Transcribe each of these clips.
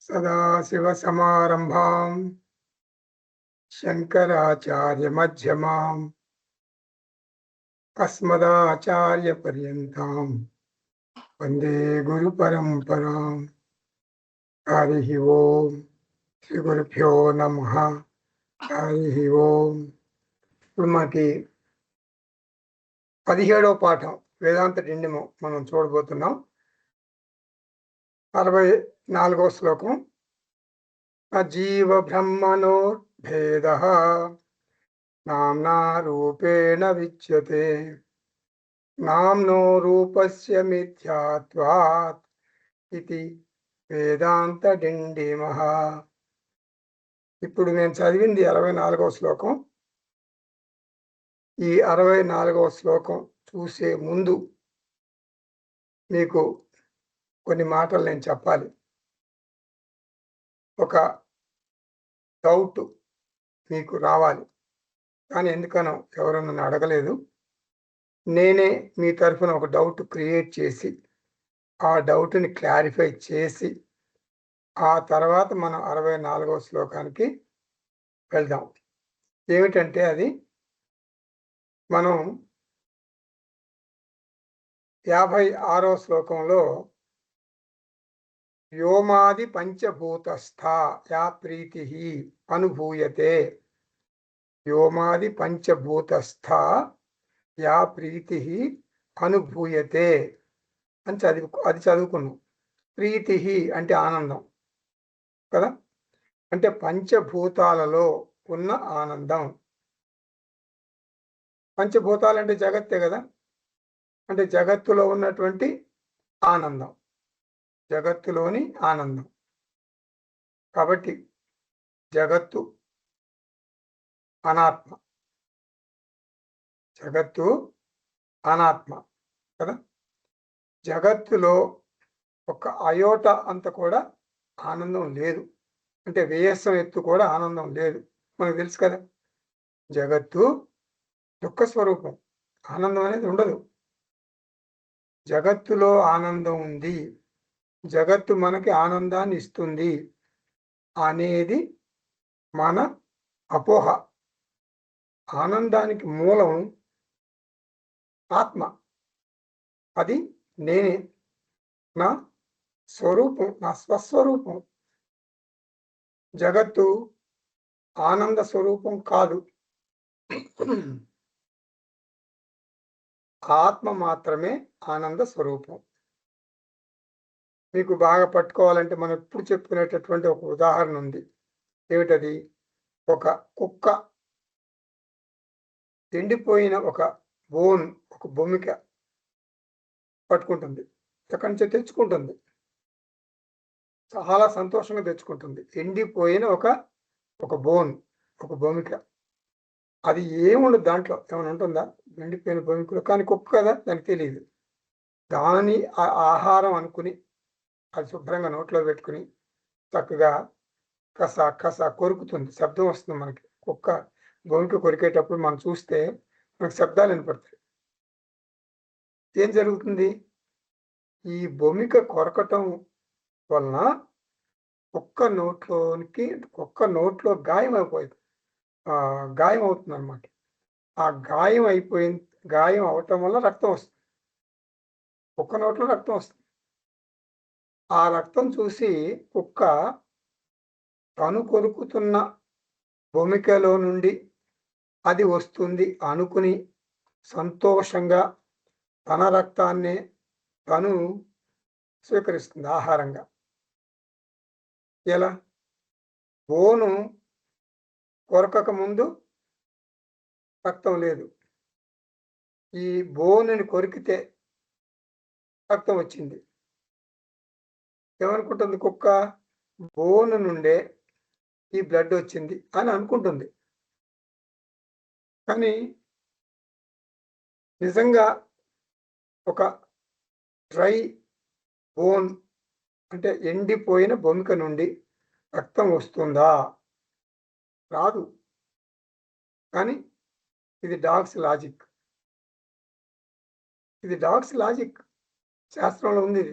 सदाशिवसमारम्भां शङ्कराचार्यमध्यमाम् अस्मदाचार्यपर्यन्तां वन्दे गुरुपरम्पराम्। हरिः ओम् श्रीगुरुभ्यो नमः। हरिः ओम्. ఇప్పుడు మనకి 17వ పాఠం వేదాంత డిండిము మనం చూడబోతున్నాం. 64వ శ్లోకం. అజీవ బ్రహ్మణోర్భేదః నామ్నా రూపేణ విచ్యతే నామ్నో రూపస్య మిథ్యాత్వాత్ ఇది వేదాంత డిండిమః. ఇప్పుడు నేను చదివింది 64వ శ్లోకం. ఈ 64వ శ్లోకం చూసే ముందు మీకు కొన్ని మాటలు నేను చెప్పాలి. ఒక డౌట్ మీకు రావాలి, కానీ ఎందుకనో ఎవరు నన్ను అడగలేదు. నేనే మీ తరఫున ఒక డౌట్ క్రియేట్ చేసి ఆ డౌట్ని క్లారిఫై చేసి ఆ తర్వాత మనం 64వ శ్లోకానికి వెళ్దాం. ఏమిటంటే అది మనం 56వ శ్లోకంలో వ్యోమాది పంచభూతస్థ యా ప్రీతి అనుభూయతే, వ్యోమాది పంచభూతస్థ యా ప్రీతి అనుభూయతే అని అది చదువుకున్నాం. ప్రీతి అంటే ఆనందం కదా, అంటే పంచభూతాలలో ఉన్న ఆనందం. పంచభూతాలు అంటే జగత్తే కదా, అంటే జగత్తులో ఉన్నటువంటి ఆనందం, జగత్తులోని ఆనందం. కాబట్టి జగత్తు అనాత్మ, జగత్తు అనాత్మ కదా. జగత్తులో ఒక అయోట అంత కూడా ఆనందం లేదు, అంటే వేయస్సం ఎత్తు కూడా ఆనందం లేదు. మనకు తెలుసు కదా, జగత్తు దుఃఖ స్వరూపం, ఆనందం అనేది ఉండదు. జగత్తులో ఆనందం ఉంది, జగత్తు మనకి ఆనందాన్ని ఇస్తుంది అనేది మన అపోహ. ఆనందానికి మూలం ఆత్మ, అది నేనే, నా స్వరూపం, నా స్వస్వరూపం. జగత్తు ఆనంద స్వరూపం కాదు, ఆత్మ మాత్రమే ఆనంద స్వరూపం. మీకు బాగా పట్టుకోవాలంటే మనం ఎప్పుడు చెప్పుకునేటటువంటి ఒక ఉదాహరణ ఉంది. ఏమిటది? ఒక కుక్క ఎండిపోయిన ఒక బోన్, ఒక బొమ్మిక పట్టుకుంటుంది, ఎక్కడి నుంచో తెచ్చుకుంటుంది, చాలా సంతోషంగా తెచ్చుకుంటుంది. ఎండిపోయిన ఒక బోన్, ఒక బొమ్మిక. అది ఏముండదు, దాంట్లో ఏమైనా ఉంటుందా ఎండిపోయిన బొమ్మికలో? కానీ కుక్క కదా, దానికి తెలియదు. దాని ఆహారం అనుకుని అది శుభ్రంగా నోట్లో పెట్టుకుని చక్కగా కస కస కొరుకుతుంది, శబ్దం వస్తుంది. మనకి కుక్క బొమ్మిక కొరికేటప్పుడు మనం చూస్తే మనకు శబ్దాలు వినపడతాయి. ఏం జరుగుతుంది? ఈ బొమ్మిక కొరకటం వలన కుక్క నోట్లో గాయం అవుతుంది అనమాట. ఆ గాయం అవటం వల్ల రక్తం వస్తుంది, కుక్క నోట్లో రక్తం వస్తుంది. ఆ రక్తం చూసి కుక్క తను కొరుకుతున్న భూమికలో నుండి అది వస్తుంది అనుకుని సంతోషంగా తన రక్తాన్నే తను స్వీకరిస్తుంది ఆహారంగా. ఎలా? బోను కొరకక ముందు రక్తం లేదు, ఈ బోనుని కొరికితే రక్తం వచ్చింది. ఏమనుకుంటుంది కుక్క? బోను నుండే ఈ బ్లడ్ వచ్చింది అని అనుకుంటుంది. కానీ నిజంగా ఒక డ్రై బోన్, అంటే ఎండిపోయిన బొమ్మిక నుండి రక్తం వస్తుందా? రాదు. కానీ ఇది డాగ్స్ లాజిక్, ఇది డాగ్స్ లాజిక్, శాస్త్రంలో ఉంది.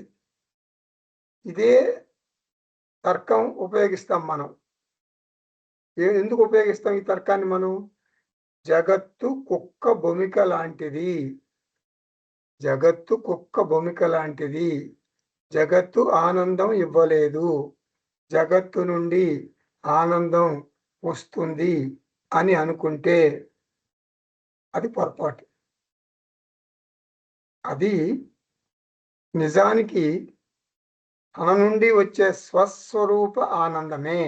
ఇదే తర్కం ఉపయోగిస్తాం మనం. ఎందుకు ఉపయోగిస్తాం ఈ తర్కాన్ని మనం? జగత్తు కుక్క భూమిక లాంటిది. జగత్తు కుక్క భూమిక లాంటిది. జగత్తు ఆనందం ఇవ్వలేదు. జగత్తు నుండి ఆనందం వస్తుంది అని అనుకుంటే అది పొరపాటు. అది నిజానికి తన నుండి వచ్చే స్వస్వరూప ఆనందమే,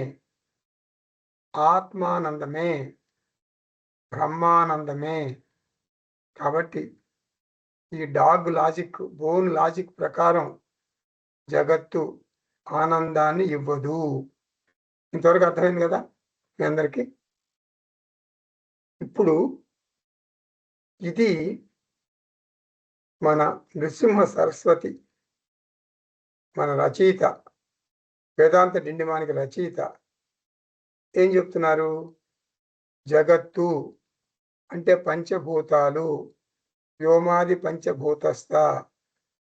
ఆత్మానందమే, బ్రహ్మానందమే. కాబట్టి ఈ డాగ్ లాజిక్, బోన్ లాజిక్ ప్రకారం జగత్తు ఆనందాన్ని ఇవ్వదు. ఇంతవరకు అర్థమైంది కదా మీ అందరికీ? ఇప్పుడు ఇది మన నృసింహ సరస్వతి, మన రచయిత, వేదాంత డిండిమానికి రచయిత ఏం చెప్తున్నారు? జగత్తు అంటే పంచభూతాలు, వ్యోమాది పంచభూతస్థ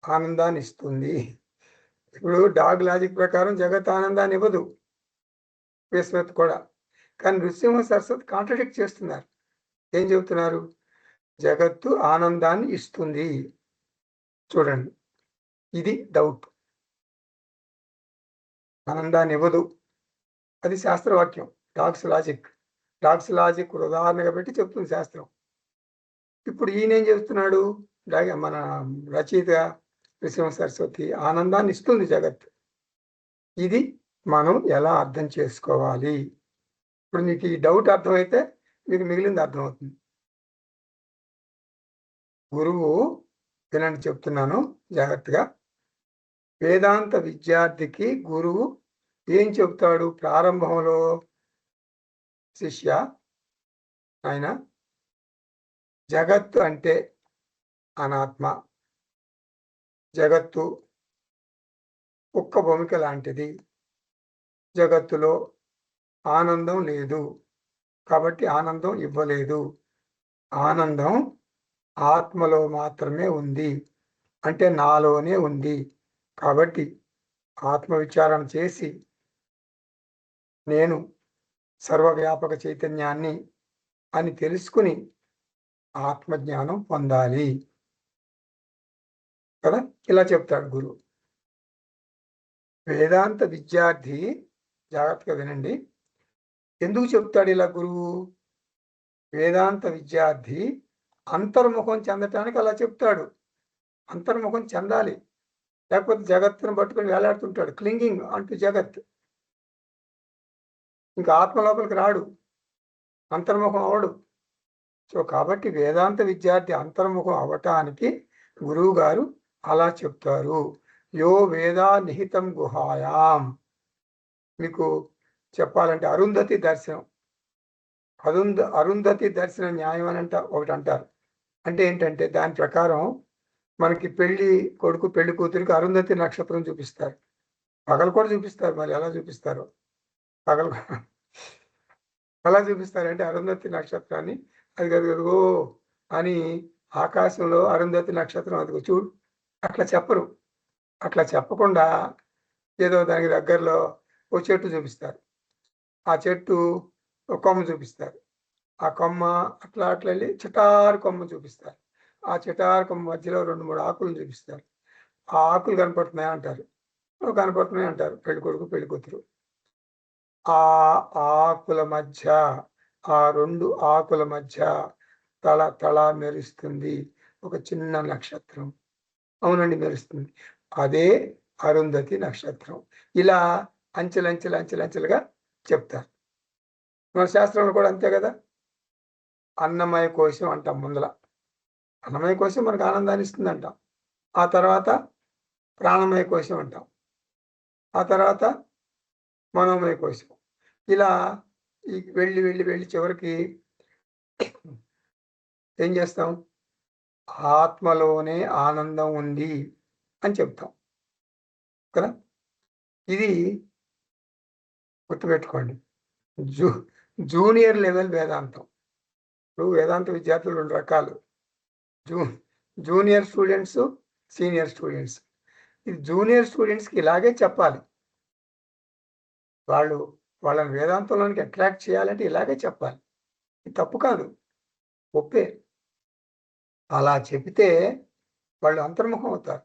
ఆనందాన్ని ఇస్తుంది. ఇప్పుడు డాగ్ లాజిక్ ప్రకారం జగత్ ఆనందాన్ని ఇవ్వదు, విశ్వత్ కూడా. కానీ నృసింహ సరస్వతి కాంట్రడిక్ట్ చేస్తున్నారు. ఏం చెబుతున్నారు? జగత్తు ఆనందాన్ని ఇస్తుంది. చూడండి, ఇది డౌట్. ఆనందాన్ని ఇవ్వదు, అది శాస్త్రవాక్యం. డాగ్స్ లాజిక్ ఉదాహరణగా పెట్టి చెప్తుంది శాస్త్రం. ఇప్పుడు ఈయన ఏం చెప్తున్నాడు? మన రచయిత నృసింహ సరస్వతి ఆనందాన్ని ఇస్తుంది జగత్. ఇది మనం ఎలా అర్థం చేసుకోవాలి? ఇప్పుడు మీకు ఈ డౌట్ అర్థమైతే మీకు మిగిలింది అర్థమవుతుంది. గురువు వినండి, చెప్తున్నాను జాగ్రత్తగా. వేదాంత విద్యార్థికి గురువు ఏం చెప్తాడు ప్రారంభంలో? శిష్య, ఆయన జగత్తు అంటే అనాత్మ, జగత్తు కుక్క భూమిక లాంటిది, జగత్తులో ఆనందం లేదు, కాబట్టి ఆనందం ఇవ్వలేదు. ఆనందం ఆత్మలో మాత్రమే ఉంది, అంటే నాలోనే ఉంది. కాబట్టి ఆత్మవిచారణ చేసి నేను సర్వవ్యాపక చైతన్యాన్ని అని తెలుసుకుని ఆత్మజ్ఞానం పొందాలి కదా. ఇలా చెప్తాడు గురువు. వేదాంత విద్యార్థి, జాగ్రత్తగా వినండి, ఎందుకు చెప్తాడు ఇలా గురువు? వేదాంత విద్యార్థి అంతర్ముఖం చెందటానికి అలా చెప్తాడు. అంతర్ముఖం చెందాలి, లేకపోతే జగత్తును పట్టుకొని వేలాడుతుంటాడు, క్లింగింగ్ అంటూ జగత్. ఇంకా ఆత్మ లోపలికి రాడు, అంతర్ముఖం అవడు. సో కాబట్టి వేదాంత విద్యార్థి అంతర్ముఖం అవటానికి గురువు గారు అలా చెప్తారు. యో వేదా నిహితం గుహాయాం. మీకు చెప్పాలంటే అరుంధతి దర్శనం, అరుంధతి దర్శన న్యాయం అని ఒకటి అంటారు. అంటే ఏంటంటే దాని ప్రకారం మనకి పెళ్లి కొడుకు పెళ్లి కూతురికి అరుంధతి నక్షత్రం చూపిస్తారు. పగలు కూడా చూపిస్తారు. మరి ఎలా చూపిస్తారు? పగలు ఎలా చూపిస్తారంటే అరుంధతి నక్షత్రాన్ని అది గదిగో అని ఆకాశంలో అరుంధతి నక్షత్రం అదిగో చూడు, అట్లా చెప్పరు. అట్లా చెప్పకుండా ఏదో దానికి దగ్గరలో ఓ చెట్టు చూపిస్తారు, ఆ చెట్టు కొమ్మ చూపిస్తారు, ఆ కొమ్మ అట్లా అట్లా వెళ్ళి చిటారు కొమ్మ చూపిస్తారు, ఆ చిటారు కొమ్మ మధ్యలో 2-3 ఆకులు చూపిస్తారు. ఆ ఆకులు కనపడుతున్నాయి అంటారు, కనపడుతున్నాయి అంటారు పెళ్లి కొడుకు పెళ్లి కూతురు. ఆ ఆకుల మధ్య, ఆ 2 ఆకుల మధ్య తల తల మెరుస్తుంది ఒక చిన్న నక్షత్రం. అవునండి, మెరుస్తుంది. అదే అరుంధతి నక్షత్రం. ఇలా అంచెలంచెలుగా చెప్తారు. మన శాస్త్రంలో కూడా అంతే కదా. అన్నమయ కోశం అంటాం ముందల. అన్నమయ కోశం మనకు ఆనందాన్ని ఇస్తుంది అంటాం. ఆ తర్వాత ప్రాణమయ కోశం అంటాం. ఆ తర్వాత మనోమయ కోశం. ఇలా వెళ్ళి వెళ్ళి వెళ్ళి చివరికి ఏం చేస్తాం? ఆత్మలోనే ఆనందం ఉంది అని చెప్తాం కదా. ఇది గుర్తుపెట్టుకోండి. జూనియర్ లెవెల్ వేదాంతం. ఇప్పుడు వేదాంత విద్యార్థులు 2 రకాలు, జూనియర్ స్టూడెంట్స్, సీనియర్ స్టూడెంట్స్. ఇది జూనియర్ స్టూడెంట్స్కి ఇలాగే చెప్పాలి. వాళ్ళని వేదాంతంలోనికి అట్రాక్ట్ చేయాలంటే ఇలాగే చెప్పాలి. ఇది తప్పు కాదు, ఒప్పే. అలా చెబితే వాళ్ళు అంతర్ముఖం అవుతారు.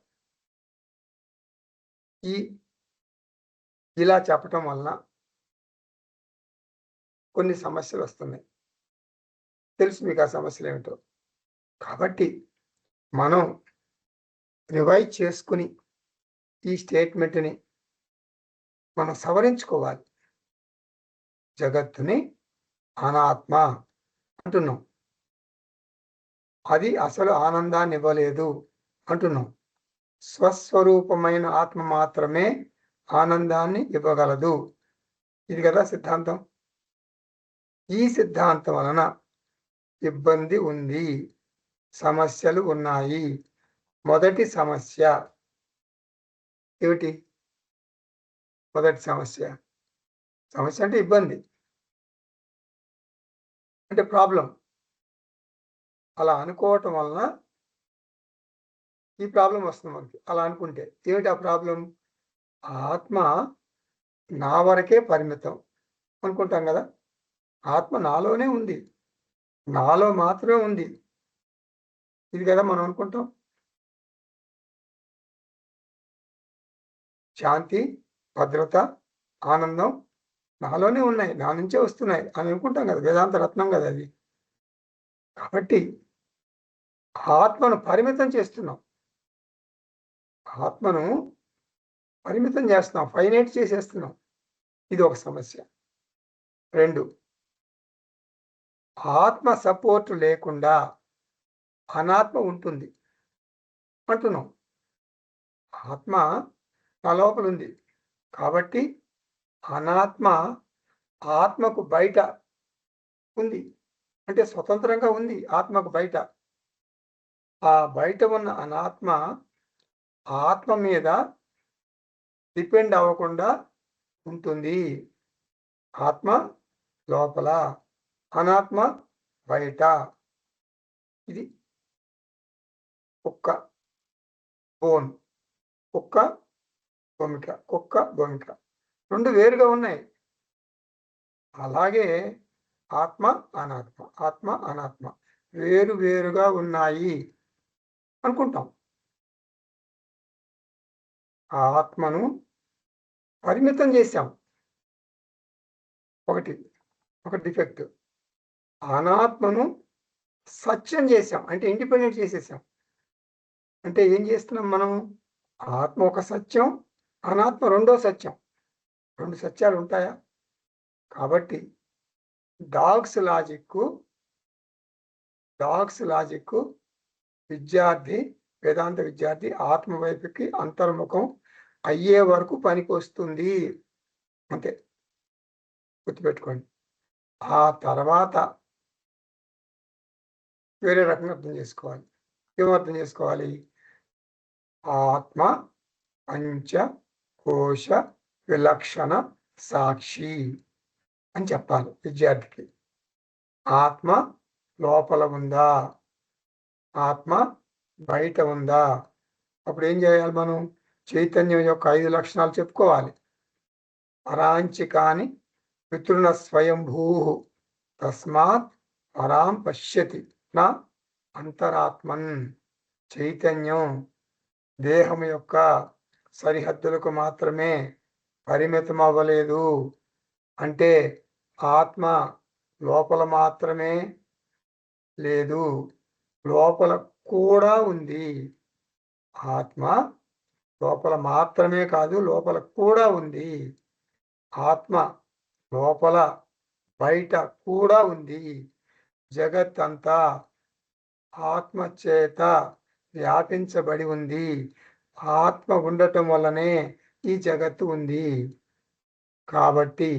ఇలా చెప్పటం వలన కొన్ని సమస్యలు వస్తున్నాయి. తెలుసు మీకు ఆ సమస్యలు ఏమిటో. కాబట్టి మనం రివైజ్ చేసుకుని ఈ స్టేట్మెంట్ని మనం సవరించుకోవాలి. జగత్తుని అనాత్మ అంటున్నాం, అది అసలు ఆనందాన్ని ఇవ్వలేదు అంటున్నాం. స్వస్వరూపమైన ఆత్మ మాత్రమే ఆనందాన్ని ఇవ్వగలదు. ఇది కదా సిద్ధాంతం. ఈ సిద్ధాంతం వలన ఇబ్బంది ఉంది, సమస్యలు ఉన్నాయి. మొదటి సమస్య ఏమిటి? మొదటి సమస్య అంటే ఇబ్బంది, అంటే ప్రాబ్లం. అలా అనుకోవటం వలన ఈ ప్రాబ్లం వస్తుంది మనకి. అలా అనుకుంటే ఏమిటి ఆ ప్రాబ్లం? ఆత్మ నా వరకే పరిమితం అనుకుంటాం కదా. ఆత్మ నాలోనే ఉంది, నాలో మాత్రమే ఉంది. ఇది కదా మనం అనుకుంటాం. శాంతి, భద్రత, ఆనందం నాలోనే ఉన్నాయి, నా నుంచే వస్తున్నాయి అని అనుకుంటాం కదా. వేదాంత రత్నం కదా అది. కాబట్టి ఆత్మను పరిమితం చేస్తున్నాం, ఆత్మను పరిమితం చేస్తున్నాం, ఫైనైట్ చేసేస్తున్నాం. ఇది ఒక సమస్య. 2, ఆత్మ సపోర్ట్ లేకుండా అనాత్మ ఉంటుంది అంటున్నాం. ఆత్మ నా లోపల ఉంది కాబట్టి అనాత్మ ఆత్మకు బయట ఉంది, అంటే స్వతంత్రంగా ఉంది ఆత్మకు బయట. ఆ బయట ఉన్న అనాత్మ ఆత్మ మీద డిపెండ్ అవ్వకుండా ఉంటుంది. ఆత్మ లోపల, అనాత్మ బయట. ఇది కుక్క బోన్, కుక్క భూమిక, కుక్క భూమిక రెండు వేరుగా ఉన్నాయి. అలాగే ఆత్మ అనాత్మ, ఆత్మ అనాత్మ వేరు వేరుగా ఉన్నాయి అనుకుంటాం. ఆ ఆత్మను పరిమితం చేశాం, ఒక డిఫెక్ట్. అనాత్మను సత్యం చేశాం, అంటే ఇండిపెండెంట్ చేసేసాం. అంటే ఏం చేస్తున్నాం మనం? ఆత్మ ఒక సత్యం, అనాత్మ రెండో సత్యం. రెండు సత్యాలు ఉంటాయా? కాబట్టి డాగ్స్ లాజిక్ విద్యార్థి, వేదాంత విద్యార్థి ఆత్మ వైపుకి అంతర్ముఖం అయ్యే వరకు పనికొస్తుంది, అంతే. గుర్తుపెట్టుకోండి. ఆ తర్వాత వేరే రకంగా అర్థం చేసుకోవాలి. ఏమర్థం చేసుకోవాలి? ఆత్మ పంచకోశ విలక్షణ సాక్షి అని చెప్పాలి విద్యార్థికి. ఆత్మ లోపల ఉందా, ఆత్మ బయట ఉందా? అప్పుడు ఏం చేయాలి మనం? చైతన్యం యొక్క 5 లక్షణాలు చెప్పుకోవాలి. పరాంచి కాని పితృణ స్వయంభూ తస్మాత్ పరాం పశ్యతి నా అంతరాత్మన్. చైతన్యం దేహం యొక్క సరిహద్దులకు మాత్రమే పరిమితం అవ్వలేదు. అంటే ఆత్మ లోపల మాత్రమే లేదు, లోపల కూడా ఉంది. ఆత్మ లోపల మాత్రమే కాదు, లోపల కూడా ఉంది. ఆత్మ లోపల బయట కూడా ఉంది. జగత్ అంతా ఆత్మ చేత వ్యాపించబడి ఉంది. ఆత్మ ఉండటం వల్లనే ఈ జగత్తు ఉంది. కాబట్టి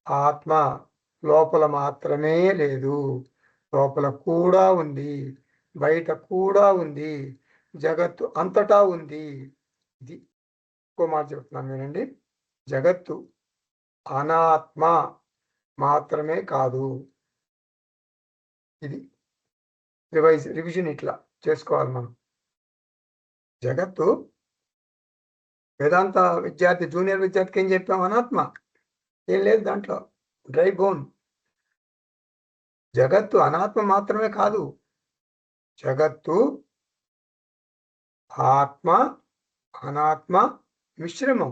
ఆత్మ లోపల మాత్రమే లేదు, లోపల కూడా ఉంది, బయట కూడా ఉంది, జగత్తు అంతటా ఉంది. ఇది ఇంకో మాట చెప్తున్నాను వినండి. జగత్తు అనాత్మ మాత్రమే కాదు. ఇది రివిజన్ ఇట్లా చేసుకోవాలి మనం. జగత్తు వేదాంత విద్యార్థి, జూనియర్ విద్యార్థికి ఏం చెప్పాం? అనాత్మ. ఏం లేదు దాంట్లో, డ్రై బోన్. జగత్తు అనాత్మ మాత్రమే కాదు, జగత్తు ఆత్మ అనాత్మ మిశ్రమం.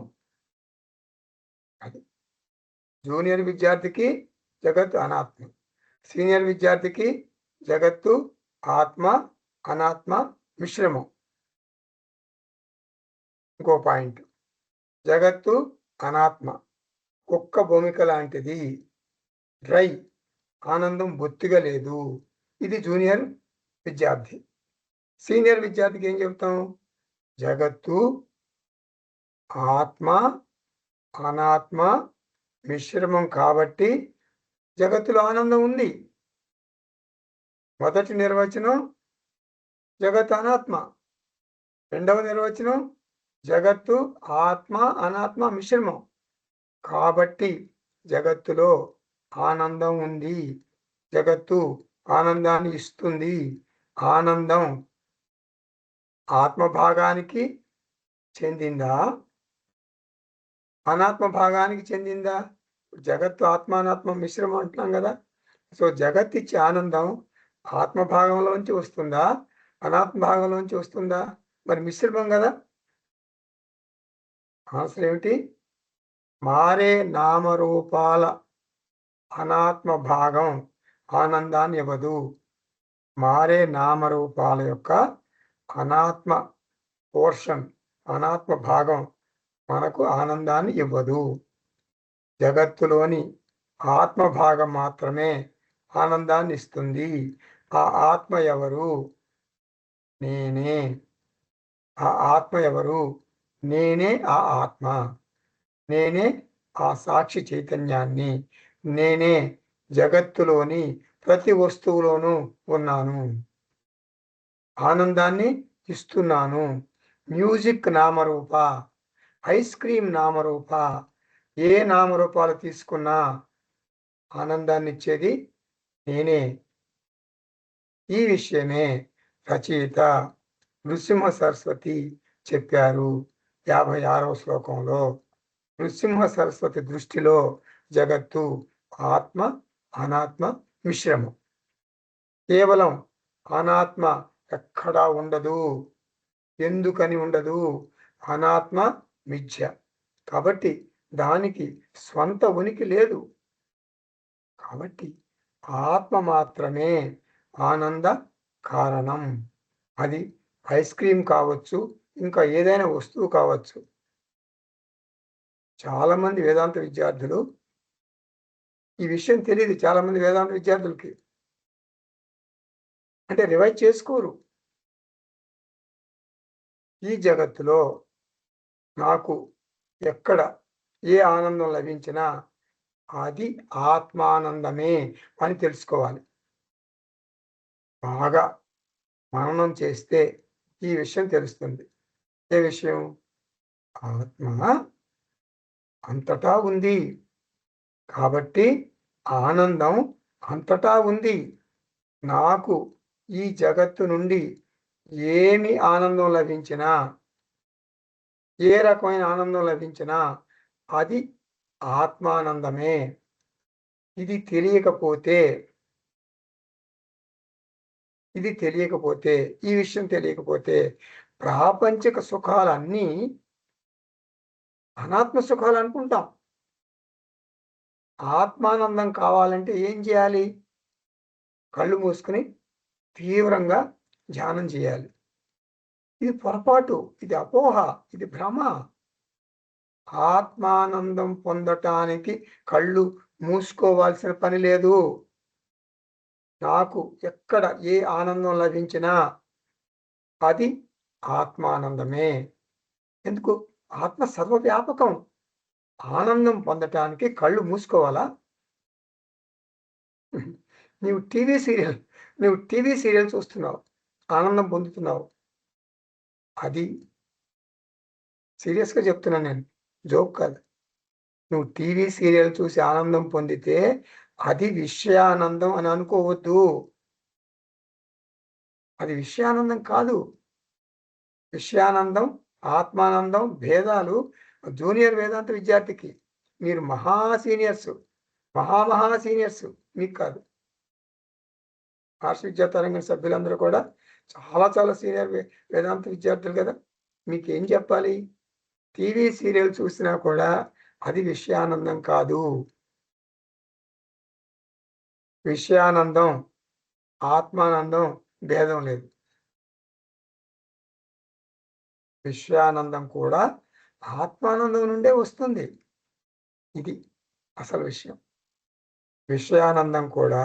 అది జూనియర్ విద్యార్థికి జగత్తు అనాత్మ, సీనియర్ విద్యార్థికి జగత్తు ఆత్మ అనాత్మ మిశ్రమం. ఇంకో పాయింట్, జగత్తు అనాత్మ ఒక్క భూమిక లాంటిది, డ్రై, ఆనందం బొత్తిగా లేదు. ఇది జూనియర్ విద్యార్థి. సీనియర్ విద్యార్థికి ఏం చెప్తాం? జగత్తు ఆత్మ అనాత్మ మిశ్రమం కాబట్టి జగత్తులో ఆనందం ఉంది. మొదటి నిర్వచనం జగత్ అనాత్మ, రెండవ నిర్వచనం జగత్తు ఆత్మ అనాత్మ మిశ్రమం కాబట్టి జగత్తులో ఆనందం ఉంది. జగత్తు ఆనందాన్ని ఇస్తుంది. ఆనందం ఆత్మ భాగానికి చెందిందా అనాత్మ భాగానికి చెందిందా? జగత్తు ఆత్మ అనాత్మ మిశ్రమం అంటున్నాం కదా. సో జగత్ ఇచ్చే ఆనందం ఆత్మ భాగంలోంచి వస్తుందా అనాత్మ భాగంలోంచి వస్తుందా? మరి మిశ్రమం కదా. ఆన్సర్ ఏమిటి? మారే నామరూపాల అనాత్మ భాగం ఆనందాన్ని ఇవ్వదు. మారే నామరూపాల యొక్క అనాత్మ పోర్షన్, అనాత్మ భాగం మనకు ఆనందాన్ని ఇవ్వదు. జగత్తులోని ఆత్మ భాగం మాత్రమే ఆనందాన్ని ఇస్తుంది. ఆ ఆత్మ ఎవరు? నేనే. ఆ ఆత్మ ఎవరు? నేనే ఆ ఆత్మ. నేనే ఆ సాక్షి చైతన్యాన్ని. నేనే జగత్తులోని ప్రతి వస్తువులోనూ ఉన్నాను, ఆనందాన్ని ఇస్తున్నాను. మ్యూజిక్ నామరూప, ఐస్ క్రీమ్ నామరూప, ఏ నామరూపాలు తీసుకున్నా ఆనందాన్ని ఇచ్చేది నేనే. ఈ విషయమే రచయిత నృసింహ సరస్వతి చెప్పారు 56వ శ్లోకంలో. నృసింహ సరస్వతి దృష్టిలో జగత్తు ఆత్మ అనాత్మ మిశ్రమం. కేవలం అనాత్మ ఎక్కడా ఉండదు. ఎందుకని ఉండదు? అనాత్మ మిథ్య కాబట్టి దానికి స్వంత ఉనికి లేదు. కాబట్టి ఆత్మ మాత్రమే ఆనంద కారణం. అది ఐస్ క్రీమ్ కావచ్చు, ఇంకా ఏదైనా వస్తువు కావచ్చు. చాలా మంది వేదాంత విద్యార్థులు ఈ విషయం తెలియదు. చాలా మంది వేదాంత విద్యార్థులకి అంటే రివైజ్ చేసుకోరు. ఈ జగత్తులో నాకు ఎక్కడ ఏ ఆనందం లభించినా అది ఆత్మానందమే అని తెలుసుకోవాలి. బాగా మననం చేస్తే ఈ విషయం తెలుస్తుంది. ఏ విషయం? ఆత్మ అంతటా ఉంది కాబట్టి ఆనందం అంతటా ఉంది. నాకు ఈ జగత్తు నుండి ఏమి ఆనందం లభించినా, ఏ రకమైన ఆనందం లభించినా అది ఆత్మానందమే. ఇది తెలియకపోతే ఈ విషయం తెలియకపోతే ప్రాపంచిక సుఖాలన్నీ అనాత్మ సుఖాలు అనుకుంటాం. ఆత్మానందం కావాలంటే ఏం చేయాలి? కళ్ళు మూసుకుని తీవ్రంగా ధ్యానం చేయాలి. ఇది పొరపాటు, ఇది అపోహ, ఇది భ్రమ. ఆత్మానందం పొందటానికి కళ్ళు మూసుకోవాల్సిన పని లేదు. నాకు ఎక్కడ ఏ ఆనందం లభించినా అది ఆత్మానందమే. ఎందుకు? ఆత్మ సర్వవ్యాపకం. ఆనందం పొందటానికి కళ్ళు మూసుకోవాలా? నీవు టీవీ సీరియల్ చూస్తున్నావు, ఆనందం పొందుతున్నావు. అది సీరియస్గా చెప్తున్నాను, నేను జోక్ కాదు. నువ్వు టీవీ సీరియల్ చూసి ఆనందం పొందితే అది విషయానందం అని అనుకోవద్దు. అది విషయానందం కాదు. విషయానందం ఆత్మానందం భేదాలు జూనియర్ వేదాంత విద్యార్థికి. మీరు సీనియర్స్, సీనియర్స్. మీకు కాదు. ఆర్ష విద్యా తరంగం సభ్యులందరూ కూడా చాలా సీనియర్ వేదాంత విద్యార్థులు కదా. మీకేం చెప్పాలి? టీవీ సీరియల్ చూసినా కూడా అది విషయానందం కాదు. విషయానందం, ఆత్మానందం భేదం లేదు. విషయానందం కూడా ఆత్మానందం నుండే వస్తుంది. ఇది అసలు విషయం. విషయానందం కూడా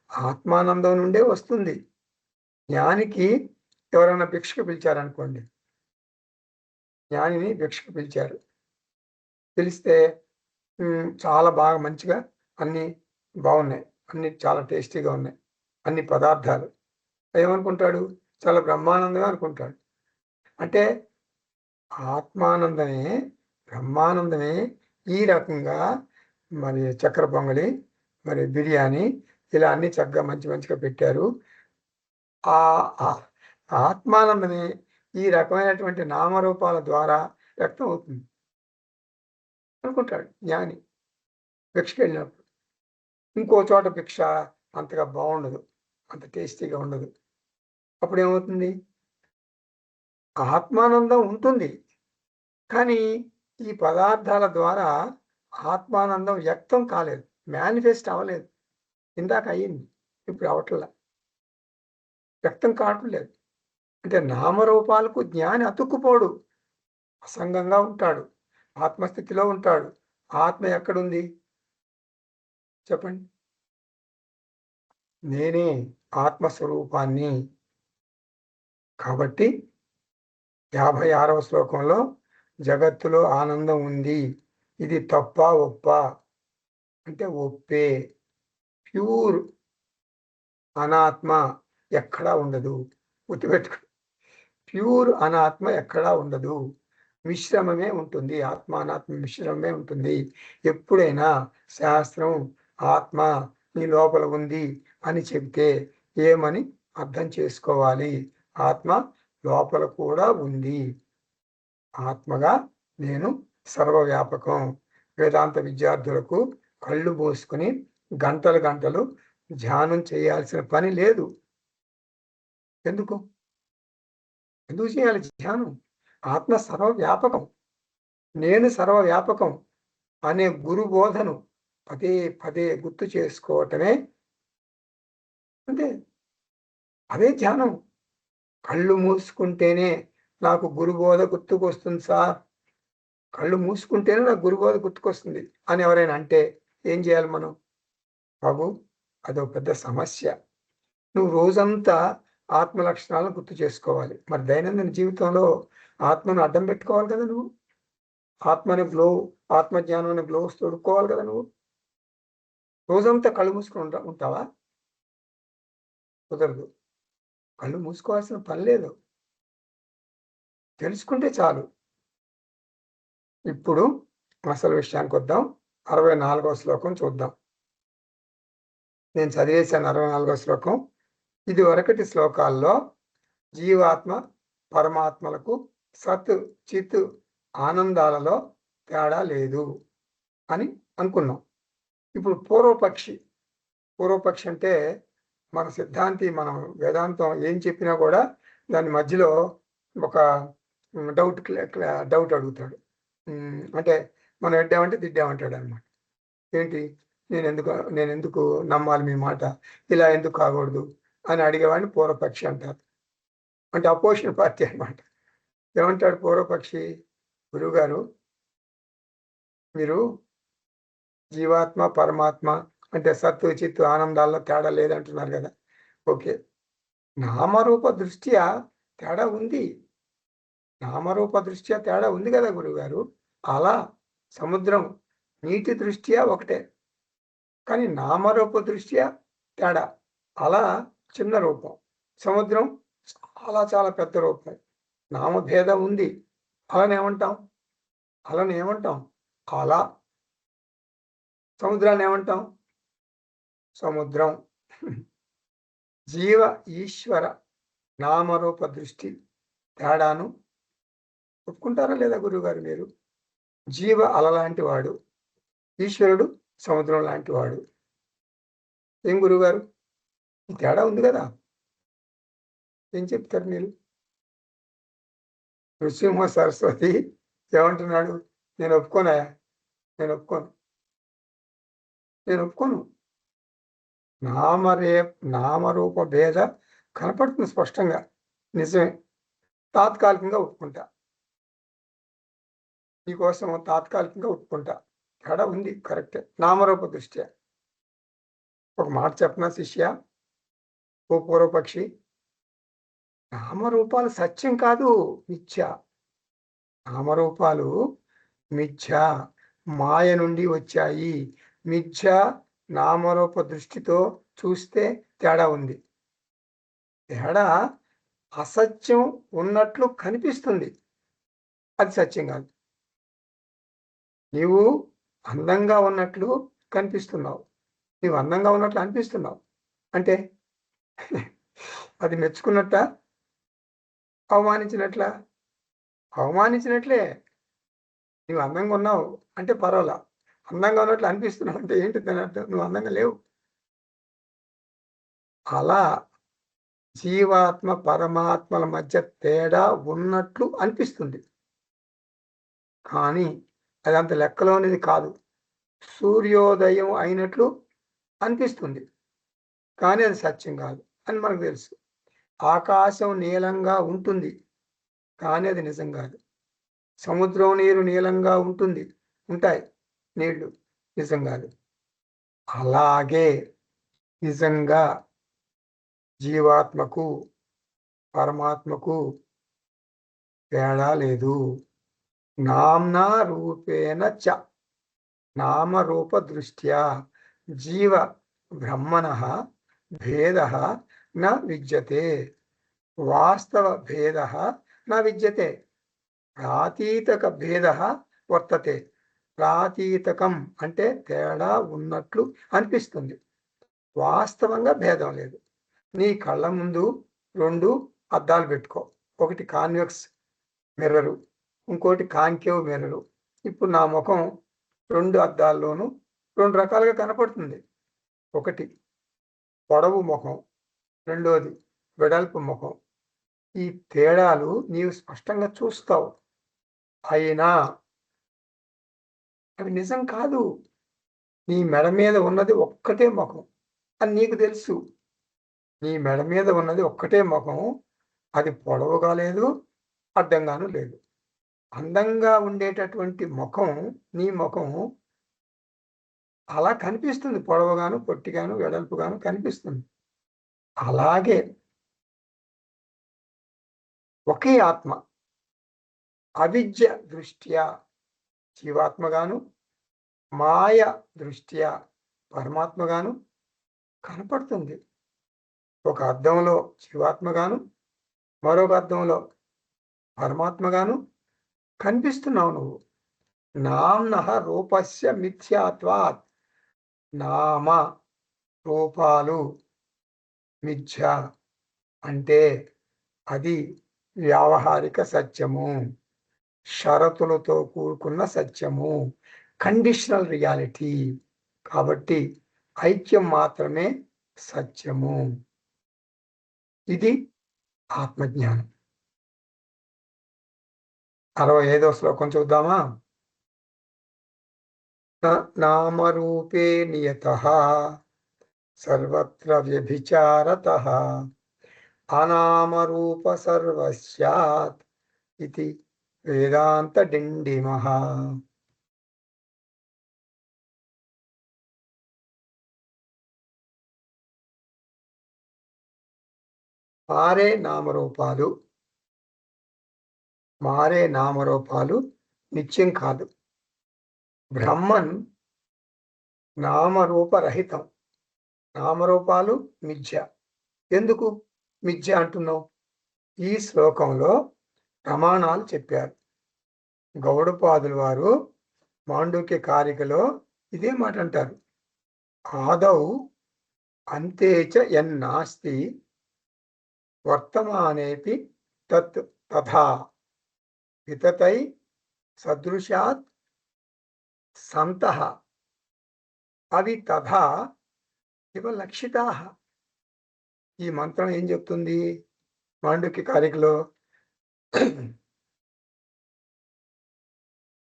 ఆత్మానందం నుండే వస్తుంది. జ్ఞానికి ఎవరైనా భిక్షకు పిలిచారనుకోండి, జ్ఞానిని భిక్షకు పిలిచారు. పిలిస్తే చాలా బాగా మంచిగా అన్నీ బాగున్నాయి, అన్ని చాలా టేస్టీగా ఉన్నాయి, అన్ని పదార్థాలు. ఏమనుకుంటాడు? చాలా బ్రహ్మానందమే అనుకుంటాడు. అంటే బ్రహ్మానందమే ఈ రకంగా మరి చక్కెర పొంగలి, మరి బిర్యానీ, ఇలా అన్ని చక్కగా మంచిగా పెట్టారు. ఆ ఆత్మానందమే ఈ రకమైనటువంటి నామరూపాల ద్వారా వ్యక్తం అవుతుంది అనుకుంటాడు జ్ఞాని. భిక్షకి వెళ్ళినప్పుడు ఇంకో చోట భిక్ష అంతగా బాగుండదు, అంత టేస్టీగా ఉండదు. అప్పుడు ఏమవుతుంది? ఆత్మానందం ఉంటుంది, కానీ ఈ పదార్థాల ద్వారా ఆత్మానందం వ్యక్తం కాలేదు, మేనిఫెస్ట్ అవ్వలేదు. ఇందాక అయ్యింది, ఇప్పుడు అవట్లా, వ్యక్తం కావట్లేదు. అంటే నామరూపాలకు జ్ఞాని అతుక్కుపోడు, అసంగంగా ఉంటాడు, ఆత్మస్థితిలో ఉంటాడు. ఆత్మ ఎక్కడుంది చెప్పండి? నేనే ఆత్మస్వరూపాన్ని. కాబట్టి 56వ శ్లోకంలో జగత్తులో ఆనందం ఉంది, ఇది తప్ప ఒప్ప అంటే ఒప్పే. ప్యూర్ అనాత్మ ఎక్కడా ఉండదు, గుర్తుపెట్టుకో. ప్యూర్ అనాత్మ ఎక్కడా ఉండదు, మిశ్రమమే ఉంటుంది. ఆత్మ అనాత్మ మిశ్రమమే ఉంటుంది. ఎప్పుడైనా శాస్త్రం ఆత్మ నీ లోపల ఉంది అని చెబితే ఏమని అర్థం చేసుకోవాలి? ఆత్మ లోపల కూడా ఉంది. ఆత్మగా నేను సర్వవ్యాపకం. వేదాంత విద్యార్థులకు కళ్ళు మూసుకుని గంటలు ధ్యానం చేయాల్సిన పని లేదు. ఎందుకు చేయాలి ధ్యానం? ఆత్మ సర్వవ్యాపకం, నేను సర్వవ్యాపకం అనే గురు బోధను పదే గుర్తు చేసుకోవటమే అంటే అదే ధ్యానం. కళ్ళు మూసుకుంటేనే నాకు గురుబోధ గుర్తుకొస్తుంది సార్, కళ్ళు మూసుకుంటేనే నాకు గురుబోధ గుర్తుకొస్తుంది అని ఎవరైనా అంటే ఏం చేయాలి మనం? బాబు, అదో పెద్ద సమస్య. నువ్వు రోజంతా ఆత్మ లక్షణాలను గుర్తు చేసుకోవాలి. మరి దైనందిన జీవితంలో ఆత్మను అడ్డం పెట్టుకోవాలి కదా నువ్వు. ఆత్మజ్ఞానం అనే గ్లోవ్స్ తొడుక్కోవాలి కదా నువ్వు. రోజంతా కళ్ళు మూసుకుని ఉంటావా? కుదరదు. కళ్ళు మూసుకోవాల్సిన పని లేదు, తెలుసుకుంటే చాలు. ఇప్పుడు అసలు విషయానికి వద్దాం. 64వ శ్లోకం చూద్దాం. నేను చదివేశాను 64వ శ్లోకం. ఇది వరకటి శ్లోకాల్లో జీవాత్మ పరమాత్మలకు సత్ చిత్ ఆనందాలలో తేడా లేదు అని అనుకున్నాం. ఇప్పుడు పూర్వపక్షి అంటే మన సిద్ధాంతి, మనం వేదాంతం ఏం చెప్పినా కూడా దాని మధ్యలో ఒక డౌట్ అడుగుతాడు. అంటే మనం ఎడ్డామంటే దిడ్డామంటాడు అనమాట. ఏంటి, నేను ఎందుకు నమ్మాలి మీ మాట, ఇలా ఎందుకు కాకూడదు అని అడిగేవాడిని పూర్వపక్షి అంటారు. అంటే అపోజిషన్ పార్టీ అనమాట. ఏమంటాడు పూర్వపక్షి? గురువుగారు, మీరు జీవాత్మ పరమాత్మ అంటే సత్తు చిత్తు ఆనందాల్లో తేడా లేదంటున్నారు కదా. ఓకే, నామరూప దృష్ట్యా తేడా ఉంది. నామరూప దృష్ట్యా తేడా ఉంది కదా గురువుగారు. అలా సముద్రం నీటి దృష్ట్యా ఒకటే, కానీ నామరూప దృష్ట్యా తేడా. అలా చిన్న రూపం, సముద్రం చాలా పెద్ద రూపం. నామభేదం ఉంది. ఏమంటాం? అలా. సముద్రాన్ని ఏమంటాం? సముద్రం. జీవ ఈశ్వర నామరూప దృష్టి తేడాను ఒప్పుకుంటారా లేదా గురువుగారు మీరు? జీవ అలలాంటి వాడు, ఈశ్వరుడు సముద్రం లాంటి వాడు. ఏం గురువుగారు, ఈ తేడా ఉంది కదా, ఏం చెప్తారు మీరు? నృసింహ సరస్వతి ఏమంటున్నాడు? నేను ఒప్పుకోనా, నేను ఒప్పుకోను, నేను ఒప్పుకోను. నామరూప భేద కనపడుతుంది స్పష్టంగా, నిజమే. తాత్కాలికంగా ఒప్పుకుంటా, నీకోసం తాత్కాలికంగా ఒప్పుకుంటా. తేడా ఉంది, కరెక్టే, నామరూప దృష్ట్యా. ఒక మాట చెప్పనా శిష్య, ఓ పూర్వపక్షి, నామరూపాలు సత్యం కాదు, మిథ్య. నామరూపాలు మిథ్య, మాయ నుండి వచ్చాయి. మిథ్య నామరూప దృష్టితో చూస్తే తేడా ఉంది. తేడా అసత్యం ఉన్నట్లు కనిపిస్తుంది, అది సత్యం కాదు. నీవు అందంగా ఉన్నట్లు కనిపిస్తున్నావు, నీవు అందంగా ఉన్నట్లు అనిపిస్తున్నావు అంటే అది మెచ్చుకున్నట్ట, అవమానించినట్ల? అవమానించినట్లే. నువ్వు అందంగా ఉన్నావు అంటే పర్వాలా, అందంగా ఉన్నట్లు అనిపిస్తున్నావు అంటే ఏంటి దాని అర్థం? నువ్వు అందంగా లేవు. అలా జీవాత్మ పరమాత్మల మధ్య తేడా ఉన్నట్లు అనిపిస్తుంది, కానీ అదంత లెక్కలోనిది కాదు. సూర్యోదయం అయినట్లు అనిపిస్తుంది, కానీ అది సత్యం కాదు అని మనకు తెలుసు. ఆకాశం నీలంగా ఉంటుంది, కానీ అది నిజం కాదు. సముద్రం నీరు నీలంగా ఉంటాయి నీళ్లు, నిజం కాదు. అలాగే నిజంగా జీవాత్మకు పరమాత్మకు తేడా లేదు. నామ్నా రూపేణ చ, నామరూప దృష్ట్యా జీవ బ్రహ్మణ భేద న విద్యతే, వాస్తవ భేద న విద్యతే, ప్రాతీతక భేద వర్తతే. ప్రాతీతకం అంటే తేడా ఉన్నట్లు అనిపిస్తుంది, వాస్తవంగా భేదం లేదు. నీ కళ్ళ ముందు 2 అద్దాలు పెట్టుకో, ఒకటి కాన్వెక్స్ మిర్రరు, ఇంకోటి కాంకేవ్ మిర్రరు. ఇప్పుడు నా ముఖం 2 అద్దాల్లోనూ 2 రకాలుగా కనపడుతుంది. ఒకటి పొడవు ముఖం, రెండోది వెడల్పు ముఖం. ఈ తేడాలు నీవు స్పష్టంగా చూస్తావు, అయినా అవి నిజం కాదు. నీ మెడ మీద ఉన్నది ఒక్కటే ముఖం అని నీకు తెలుసు. నీ మెడ మీద ఉన్నది ఒక్కటే ముఖం, అది పొడవుగా లేదు, అడ్డంగాను లేదు. అందంగా ఉండేటటువంటి ముఖం, నీ ముఖం అలా కనిపిస్తుంది, పొడవుగాను పొట్టిగాను వెడల్పుగాను కనిపిస్తుంది. అలాగే ఒకే ఆత్మ అవిద్య దృష్ట్యా జీవాత్మగాను, మాయ దృష్ట్యా పరమాత్మగాను కనపడుతుంది. ఒక అర్థంలో జీవాత్మగాను, మరొక అర్థంలో పరమాత్మగాను కనిపిస్తున్నావు నువ్వు. నామ్న రూపస్య మిథ్యాత్వాత్, నామ రూపాలు మిథ్య అంటే అది వ్యావహారిక సత్యము, షరతులతో కూడుకున్న సత్యము, కండిషనల్ రియాలిటీ. కాబట్టి ఐక్యం మాత్రమే సత్యము. ఇది ఆత్మజ్ఞానం. 65వ శ్లోకం చూద్దామా? నామరూపే నియతః సర్వత్ర వ్యభిచారతః అనామరూప సర్వస్యాత్ ఇది వేదాంత డిండిమః. మారే నామరూపాలు నిత్యం కాదు. బ్రహ్మన్ నామరూపరహితం, నామరూపాలు మిథ్య. ఎందుకు మిథ్య అంటున్నావు? ఈ శ్లోకంలో ప్రమాణాలు చెప్పారు. గౌడపాదుల వారు మాండూక్య కారికలో ఇదే మాట అంటారు. ఆదౌ అంతేచ యన్నాస్తి వర్తమానేపి తత్ తథా వితతై సదృశాత్ సంతః అవి తథా ఇవ లక్షితా. ఈ మంత్రం ఏం చెప్తుంది? మాండుక్య కారికలో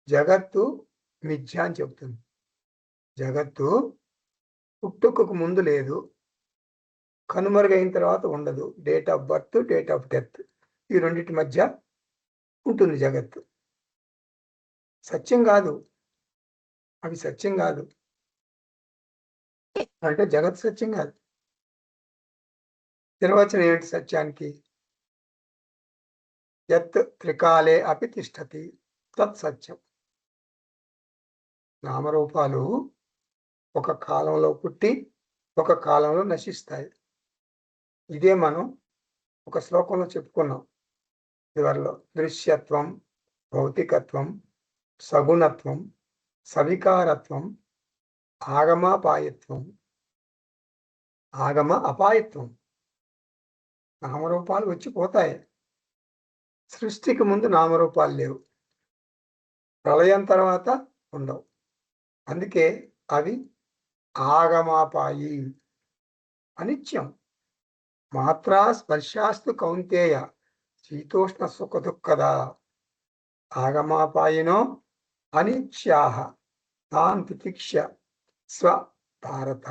జగత్తు మిథ్య అని చెప్తుంది. జగత్తు పుట్టుకకు ముందు లేదు, కనుమరుగైన తర్వాత ఉండదు. Date of birth, date of death, ఈ రెండింటి మధ్య ఉంటుంది జగత్తు. సత్యం కాదు, అవి సత్యం కాదు. అంటే జగత్ సత్యం కాదు. నిర్వచనం ఏమిటి సత్యానికి? యత్ త్రికాలే అపి తిష్టతి తత్ సత్యం. నామరూపాలు ఒక కాలంలో పుట్టి ఒక కాలంలో నశిస్తాయి. ఇదే మనం ఒక శ్లోకంలో చెప్పుకున్నాం ఇదివరలో. దృశ్యత్వం, భౌతికత్వం, సగుణత్వం, సవికారత్వం, ఆగమాపాయత్వం. ఆగమ అపాయత్వం. నామరూపాలు వచ్చిపోతాయి. సృష్టికి ముందు నామరూపాలు లేవు, ప్రళయం తర్వాత ఉండవు. అందుకే అవి ఆగమాపాయి, అనిత్యం. మాత్రా స్పర్శాస్తు కౌంతేయ శీతోష్ణ సుఖ దుఃఖదా ఆగమాపాయినో అనిత్యాః తాన్ తితిక్ష స్వ భారత.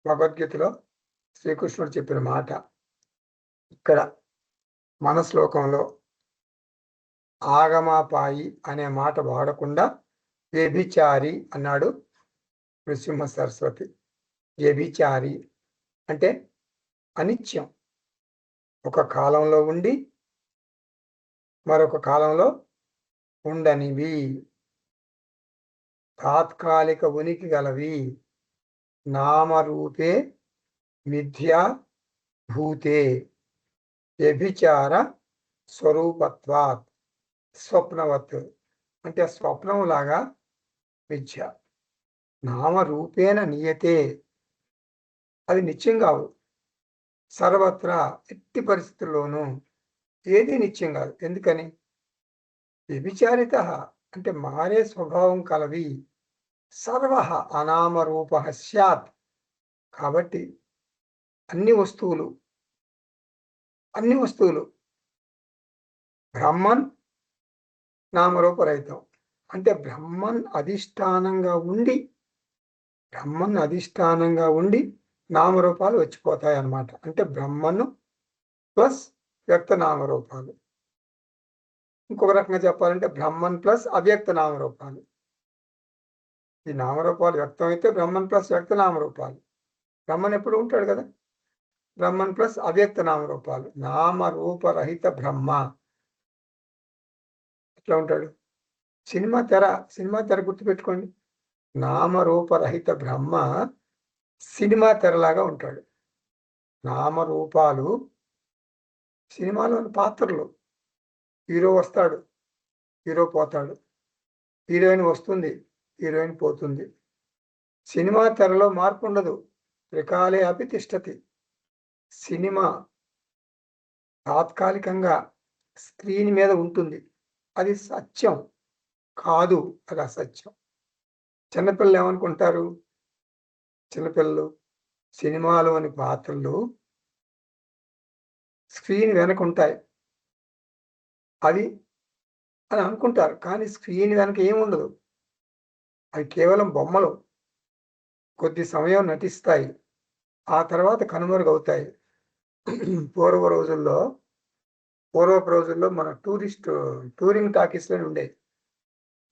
భగవద్గీతలో శ్రీకృష్ణుడు చెప్పిన మాట ఇక్కడ మన శ్లోకంలో ఆగమాపాయి అనే మాట వాడకుండా వ్యభిచారి అన్నాడు నృసింహ సరస్వతి. వ్యభిచారి అంటే అనిత్యం, ఒక కాలంలో ఉండి మరొక కాలంలో ఉండనివి, తాత్కాలిక ఉనికి గలవి. నామరూపే మిథ్యా భూతే వ్యభిచార స్వరూపత్వాత్ స్వప్నవత్. అంటే స్వప్నం లాగా మిథ్య. నామరూపేణ నియతే, అది నిత్యం కావు. సర్వత్రా ఎట్టి పరిస్థితుల్లోనూ ఏది నిత్యం కాదు. ఎందుకని? వ్యభిచారిత అంటే మారే స్వభావం కలవి. సర్వ అనామరూప స్యాత్. కాబట్టి అన్ని వస్తువులు బ్రహ్మన్ నామరూపరహితం. అంటే బ్రహ్మన్ అధిష్టానంగా ఉండి నామరూపాలు వచ్చిపోతాయి అన్నమాట. అంటే బ్రహ్మను ప్లస్ వ్యక్త నామరూపాలు. ఇంకొక రకంగా చెప్పాలంటే బ్రహ్మన్ ప్లస్ అవ్యక్త నామరూపాలు. ఈ నామరూపాలు వ్యక్తం అయితే బ్రహ్మన్ ప్లస్ వ్యక్త నామరూపాలు. బ్రహ్మన్ ఎప్పుడు ఉంటాడు కదా. బ్రహ్మన్ ప్లస్ అవ్యక్త నామరూపాలు. నామరూపరహిత బ్రహ్మ ఎట్లా ఉంటాడు? సినిమా తెర గుర్తుపెట్టుకోండి. నామరూపరహిత బ్రహ్మ సినిమా తెరలాగా ఉంటాడు. నామరూపాలు సినిమాలోని పాత్రలు. హీరో వస్తాడు, హీరో పోతాడు, హీరోయిన్ వస్తుంది, హీరోయిన్ పోతుంది. సినిమా తెరలో మార్పు ఉండదు. త్రికాలే అపి తిష్టతి. సినిమా తాత్కాలికంగా స్క్రీన్ మీద ఉంటుంది. అది సత్యం కాదు, అది అసత్యం. చిన్నపిల్లలు ఏమనుకుంటారు? చిన్నపిల్లలు సినిమాలోని పాత్రలు స్క్రీన్ వెనక ఉంటాయి అవి అని అనుకుంటారు. కానీ స్క్రీన్ వెనక ఏముండదు. అవి కేవలం బొమ్మలు. కొద్ది సమయం నటిస్తాయి, ఆ తర్వాత కనుమరుగవుతాయి. పూర్వపు రోజుల్లో మన టూరింగ్ టాకీస్లో ఉండేవి.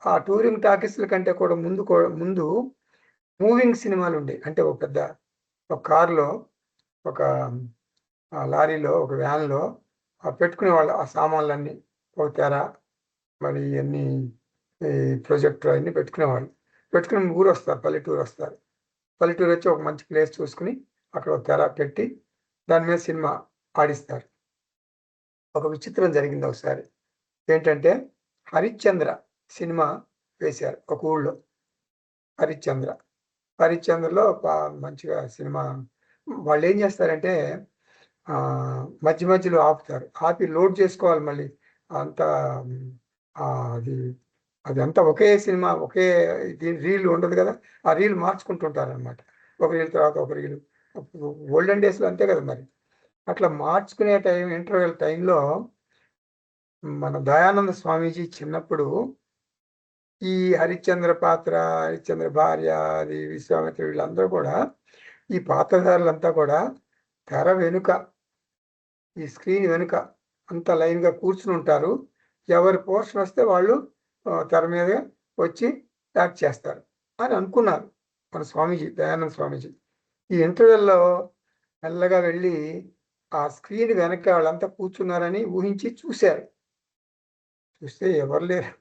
ఆ టూరింగ్ టాకీస్ల కంటే కూడా ముందు మూవింగ్ సినిమాలు ఉండేవి. అంటే ఒక కారులో, ఒక లారీలో, ఒక వ్యాన్లో పెట్టుకునేవాళ్ళు ఆ సామాన్లన్నీ. ఒక తెర, మరి ఇవన్నీ ప్రొజెక్టర్ అన్నీ పెట్టుకునేవాళ్ళు. పెట్టుకుని ఊరు వస్తారు, పల్లెటూరు వస్తారు. పల్లెటూరు వచ్చి ఒక మంచి ప్లేస్ చూసుకుని అక్కడ ఒక తెర పెట్టి దాని మీద సినిమా ఆడిస్తారు. ఒక విచిత్రం జరిగింది ఒకసారి. ఏంటంటే హరిశ్చంద్ర సినిమా వేశారు ఒక ఊళ్ళో. హరిశ్చంద్రలో మంచిగా సినిమా. వాళ్ళు ఏం చేస్తారంటే మధ్యలో ఆపుతారు. ఆపి లోడ్ చేసుకోవాలి. మళ్ళీ అంతా అది అదంతా ఒకే సినిమా, ఒకే రీల్ ఉండదు కదా, ఆ రీల్ మార్చుకుంటుంటారు అనమాట. ఒక రీల్ తర్వాత ఒక రీల్. ఓల్డెన్ డేస్లో అంతే కదా మరి. అట్లా మార్చుకునే ఇంటర్వెల్ టైంలో మన దయానంద స్వామీజీ చిన్నప్పుడు ఈ హరిశ్చంద్ర పాత్ర, హరిశ్చంద్ర భార్య, అది విశ్వామిత్ర, వీళ్ళందరూ కూడా, ఈ పాత్రధారులంతా కూడా తెర వెనుక, ఈ స్క్రీన్ వెనుక అంత లైన్గా కూర్చుని ఉంటారు. ఎవరి పోర్షన్ వస్తే వాళ్ళు తెర మీద వచ్చి యాక్ట్ చేస్తారు అని అనుకున్నారు మన స్వామీజీ, దయానంద స్వామీజీ. ఈ ఇంటర్వెల్లో మెల్లగా వెళ్ళి ఆ స్క్రీన్ వెనక వాళ్ళంతా కూర్చున్నారని ఊహించి చూశారు. చూస్తే ఎవరు లేరు,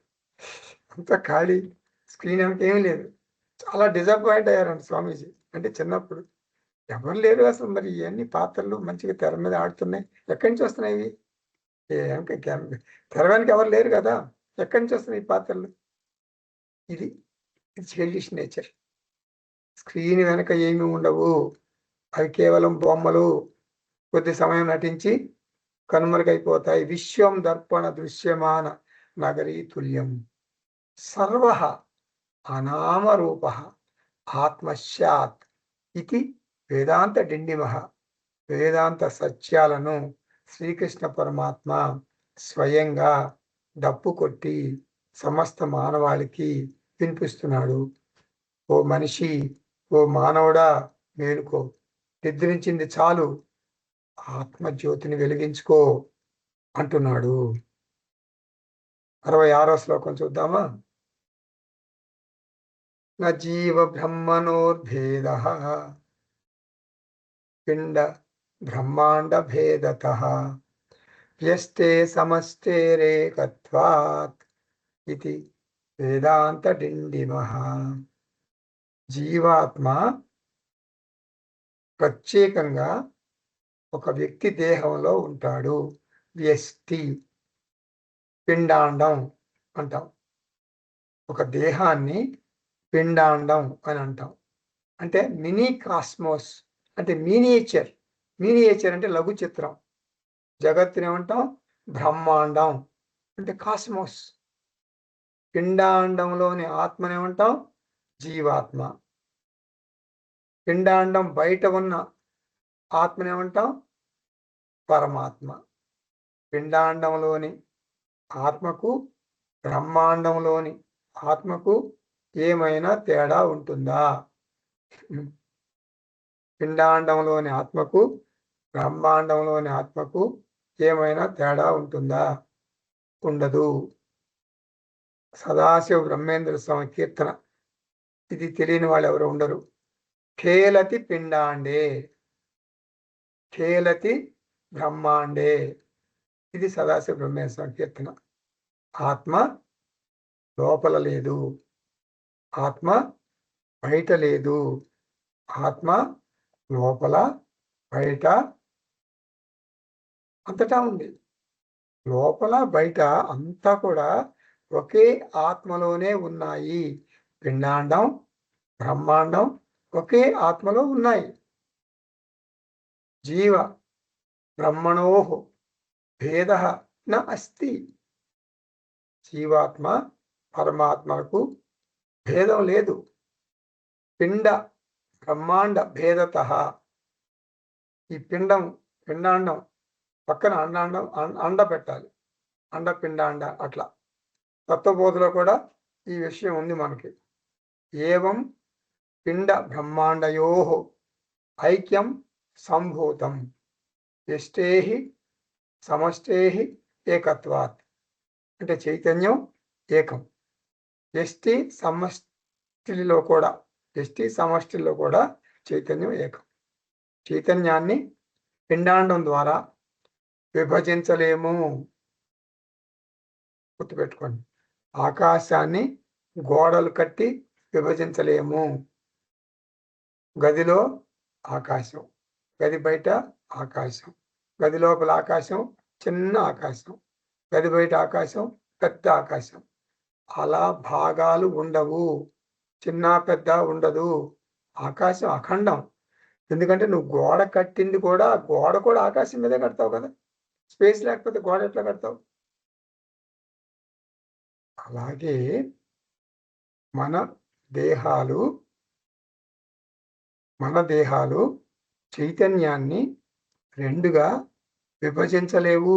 అంతా ఖాళీ, స్క్రీన్ వెనక ఏమీ లేదు. చాలా డిసప్పాయింట్ అయ్యారండి స్వామీజీ. అంటే చిన్నప్పుడు ఎవరు లేరు అసలు, మరి ఇవన్నీ పాత్రలు మంచిగా తెర మీద ఆడుతున్నాయి, ఎక్కడి నుంచి వస్తున్నాయి ఇవి? తెర వెనక ఎవరు లేరు కదా, ఎక్కడి నుంచి వస్తున్నాయి ఈ పాత్రలు? ఇది చైల్డిష్ నేచర్. స్క్రీన్ వెనక ఏమీ ఉండవు, అవి కేవలం బొమ్మలు, కొద్ది సమయం నటించి కనుమరుగైపోతాయి. విశ్వం దర్పణ దృశ్యమాన నగరీ తుల్యం సర్వ అనామరూప ఆత్మశ్యాత్ ఇది వేదాంత డిండిమః. వేదాంత సత్యాలను శ్రీకృష్ణ పరమాత్మ స్వయంగా డప్పు కొట్టి సమస్త మానవాళికి వినిపిస్తున్నాడు. ఓ మనిషి, ఓ మానవుడా, మేలుకో, నిద్రించింది చాలు, ఆత్మజ్యోతిని వెలిగించుకో అంటున్నాడు. 66వ శ్లోకం చూద్దామా. న జీవ బ్రహ్మణోర్భేదః పిండ బ్రహ్మాండ భేదతః వ్యస్తే సమస్తేరేకత్వాత్ ఇది వేదాంత డిండిమః. జీవాత్మ ప్రత్యేకంగా ఒక వ్యక్తి దేహంలో ఉంటాడు. వ్యష్టి, పిండాండం అంటాం. ఒక దేహాన్ని పిండాండం అని అంటాం. అంటే మినీ కాస్మోస్, అంటే మినియేచర్. మినియేచర్ అంటే లఘు చిత్రం. జగత్తుని ఏమంటాం? బ్రహ్మాండం అంటే కాస్మోస్. పిండాండంలోని ఆత్మనేమంటాం? జీవాత్మ. పిండాండం బయట ఉన్న ఆత్మనేమంటాం? పరమాత్మ. పిండాండంలోని ఆత్మకు బ్రహ్మాండంలోని ఆత్మకు ఏమైనా తేడా ఉంటుందా? పిండాండంలోని ఆత్మకు బ్రహ్మాండంలోని ఆత్మకు ఏమైనా తేడా ఉంటుందా? ఉండదు. సదాశివ బ్రహ్మేంద్ర స్వామి కీర్తన, ఇది తెలియని వాళ్ళు ఎవరు ఉండరు. ఖేలతి పిండాండే ఖేలతి బ్రహ్మాండే, ఇది సదాశివ బ్రహ్మేంద్ర స్వామి కీర్తన. ఆత్మ లోపల లేదు, ఆత్మ బయట లేదు, ఆత్మ లోపల బయట అంతటా ఉంది. లోపల బయట అంతా కూడా ఒకే ఆత్మలోనే ఉన్నాయి. పిండాండం బ్రహ్మాండం ఒకే ఆత్మలో ఉన్నాయి. జీవ బ్రహ్మణోః భేదః న అస్తి. జీవాత్మ పరమాత్మకు భేదం లేదు. పిండ బ్రహ్మాండ భేదతః, ఈ పిండాండం పక్కన అండ పెట్టాలి, అండపిండాండ అట్లా. తత్వబోధలో కూడా ఈ విషయం ఉంది మనకి. ఏవం పిండ బ్రహ్మాండయోః ఐక్యం సంభూతం యష్టేహి సమష్టేహి ఏకత్వాత్. అంటే చైతన్యం ఏకం. యష్టి సమష్టిలో కూడా చైతన్యం ఏకం. చైతన్యాన్ని పిండాండం ద్వారా విభజించలేము. గుర్తుపెట్టుకోండి. ఆకాశాన్ని గోడలు కట్టి విభజించలేము. గదిలో ఆకాశం, గది బయట ఆకాశం, గది లోపల ఆకాశం చిన్న ఆకాశం, గది బయట ఆకాశం పెద్ద ఆకాశం. అలా భాగాలు ఉండవు, చిన్న పెద్ద ఉండదు. ఆకాశం అఖండం. ఎందుకంటే నువ్వు గోడ కట్టింది కూడా, గోడ కూడా ఆకాశం మీదే కడతావు కదా. స్పేస్ లేకపోతే గోడ ఎట్లా కడతావు? అలాగే మన దేహాలు చైతన్యాన్ని రెండుగా విభజించలేవు.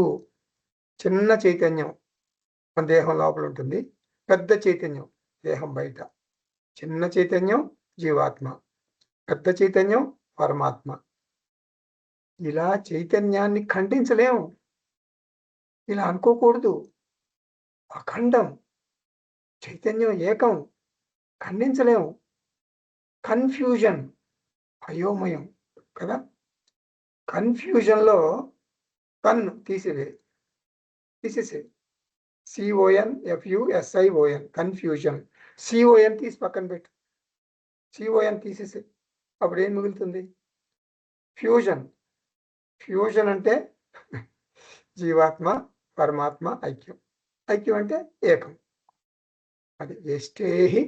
చిన్న చైతన్యం మన దేహం లోపల ఉంటుంది, పెద్ద చైతన్యం దేహం బయట. చిన్న చైతన్యం జీవాత్మ, పెద్ద చైతన్యం పరమాత్మ. ఇలా చైతన్యాన్ని ఖండించలేము, ఇలా అనుకోకూడదు. అఖండం చైతన్యం ఏకం, ఖండించలేము. కన్ఫ్యూజన్, అయోమయం కదా. కన్ఫ్యూజన్లో కన్ తీసేసే CONFUSION, కన్ఫ్యూజన్. CON తీసి పక్కన పెట్టు, CON తీసేసే. అప్పుడు ఏం మిగులుతుంది? ఫ్యూజన్. ఫ్యూజన్ అంటే జీవాత్మ పరమాత్మ ఐక్యం. ఐక్యం అంటే ఏకం. అది ఎష్టేహి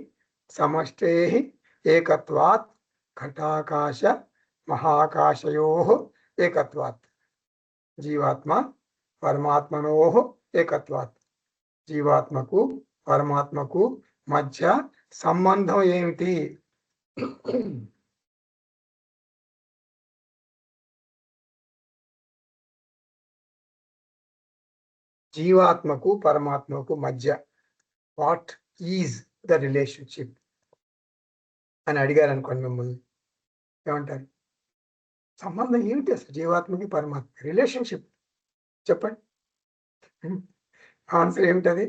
సమష్టేహి ఏకత్వాత్ ఘటాకాశ మహాకాశయోః ఏకత్వాత్. జీవాత్మ పరమాత్మనోః ఏకత్వాత్. జీవాత్మకు పరమాత్మకు మధ్య సంబంధం ఏమిటి? జీవాత్మకు పరమాత్మకు మధ్య వాట్ ఈజ్ ద రిలేషన్షిప్ అని అడిగారు అనుకోండి మిమ్మల్ని, ఏమంటారు? సంబంధం ఏమిటి అసలు జీవాత్మకి పరమాత్మ రిలేషన్షిప్ చెప్పండి. ఆన్సర్ ఏమిటది?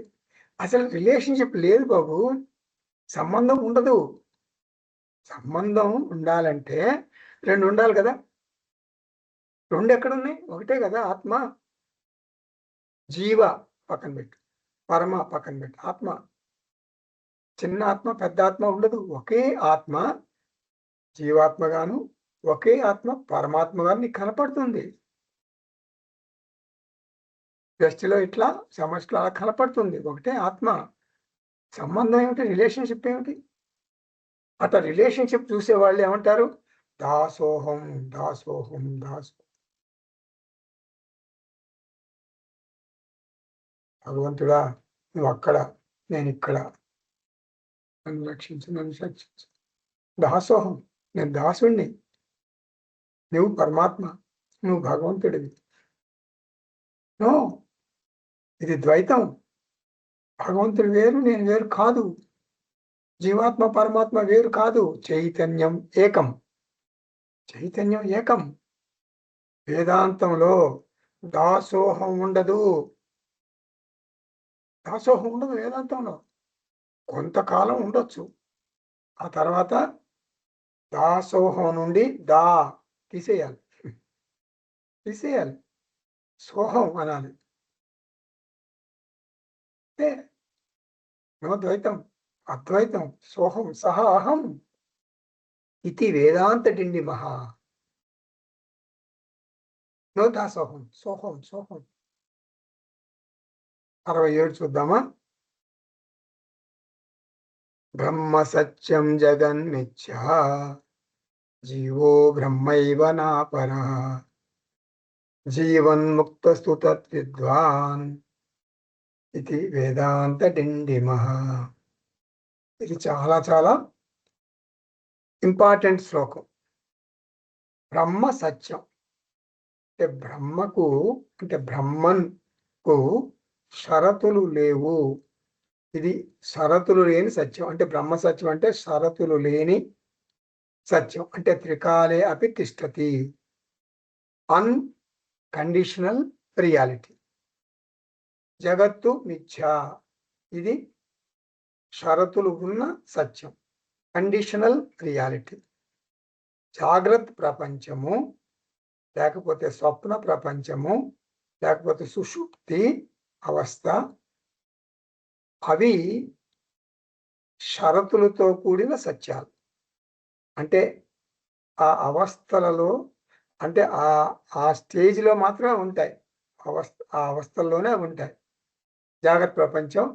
అసలు రిలేషన్షిప్ లేదు బాబు, సంబంధం ఉండదు. సంబంధం ఉండాలంటే రెండు ఉండాలి కదా. రెండు ఎక్కడున్నాయి? ఒకటే కదా ఆత్మ. జీవ పక్కన పెట్టు, పరమ పక్కన పెట్టు, ఆత్మ. చిన్న ఆత్మ పెద్ద ఆత్మ ఉండదు, ఒకే ఆత్మ జీవాత్మగాను, ఒకే ఆత్మ పరమాత్మగాను నీకు కనపడుతుంది. దృష్టిలో ఇట్లా, సమష్టిలో అలా కనపడుతుంది, ఒకటే ఆత్మ. సంబంధం ఏమిటి? రిలేషన్షిప్ ఏమిటి? అట్లా రిలేషన్షిప్ చూసే వాళ్ళు ఏమంటారు? దాసోహం దాసోహం దాసోహం. భగవంతుడా నువ్వు అక్కడ, నేను ఇక్కడ, నన్ను రక్షించు, నన్ను రక్షించు. దాసోహం, నేను దాసుణ్ణి, నువ్వు పరమాత్మ, నువ్వు భగవంతుడివి. నో, ఇది ద్వైతం. భగవంతుడు వేరు, నేను వేరు కాదు. జీవాత్మ పరమాత్మ వేరు కాదు. చైతన్యం ఏకం, చైతన్యం ఏకం. వేదాంతంలో దాసోహం ఉండదు. దాసోహం ఉండదు వేదాంతంలో. కొంతకాలం ఉండొచ్చు, ఆ తర్వాత దాసోహం నుండి దా తీసేయాలి, తీసేయాలి, సోహం అనాలి. నో ద్వైతం, అద్వైతం. సోహం సహ అహం ఇది వేదాంత డిండి మహా. నో దాసోహం, సోహం సోహం. 67 చూద్దామా? బ్రహ్మ సత్యం జగన్మిథ్యా జీవో బ్రహ్మైవ నాపరః జీవన్ముక్తస్తు తద్విద్వాన్ ఇది వేదాంత డిండిమః. ఇది చాలా చాలా ఇంపార్టెంట్ శ్లోకం. బ్రహ్మ సత్యం అంటే బ్రహ్మకు, అంటే బ్రహ్మన్కు షరతులు లేవు. ఇది షరతులు లేని సత్యం. అంటే బ్రహ్మ సత్యం అంటే షరతులు లేని సత్యం. అంటే త్రికాలే అపి తిష్టతి, అన్కండిషనల్ రియాలిటీ. జగత్తు మిథ్యా, ఇది షరతులు ఉన్న సత్యం, కండిషనల్ రియాలిటీ. జాగ్రత్త ప్రపంచము, లేకపోతే స్వప్న ప్రపంచము, లేకపోతే సుషుప్తి అవస్థ, అవి షరతులతో కూడిన సత్యాలు. అంటే ఆ అవస్థలలో, అంటే ఆ స్టేజ్లో మాత్రమే ఉంటాయి, ఆ అవస్థల్లోనే ఉంటాయి. జాగ్రత్త ప్రపంచం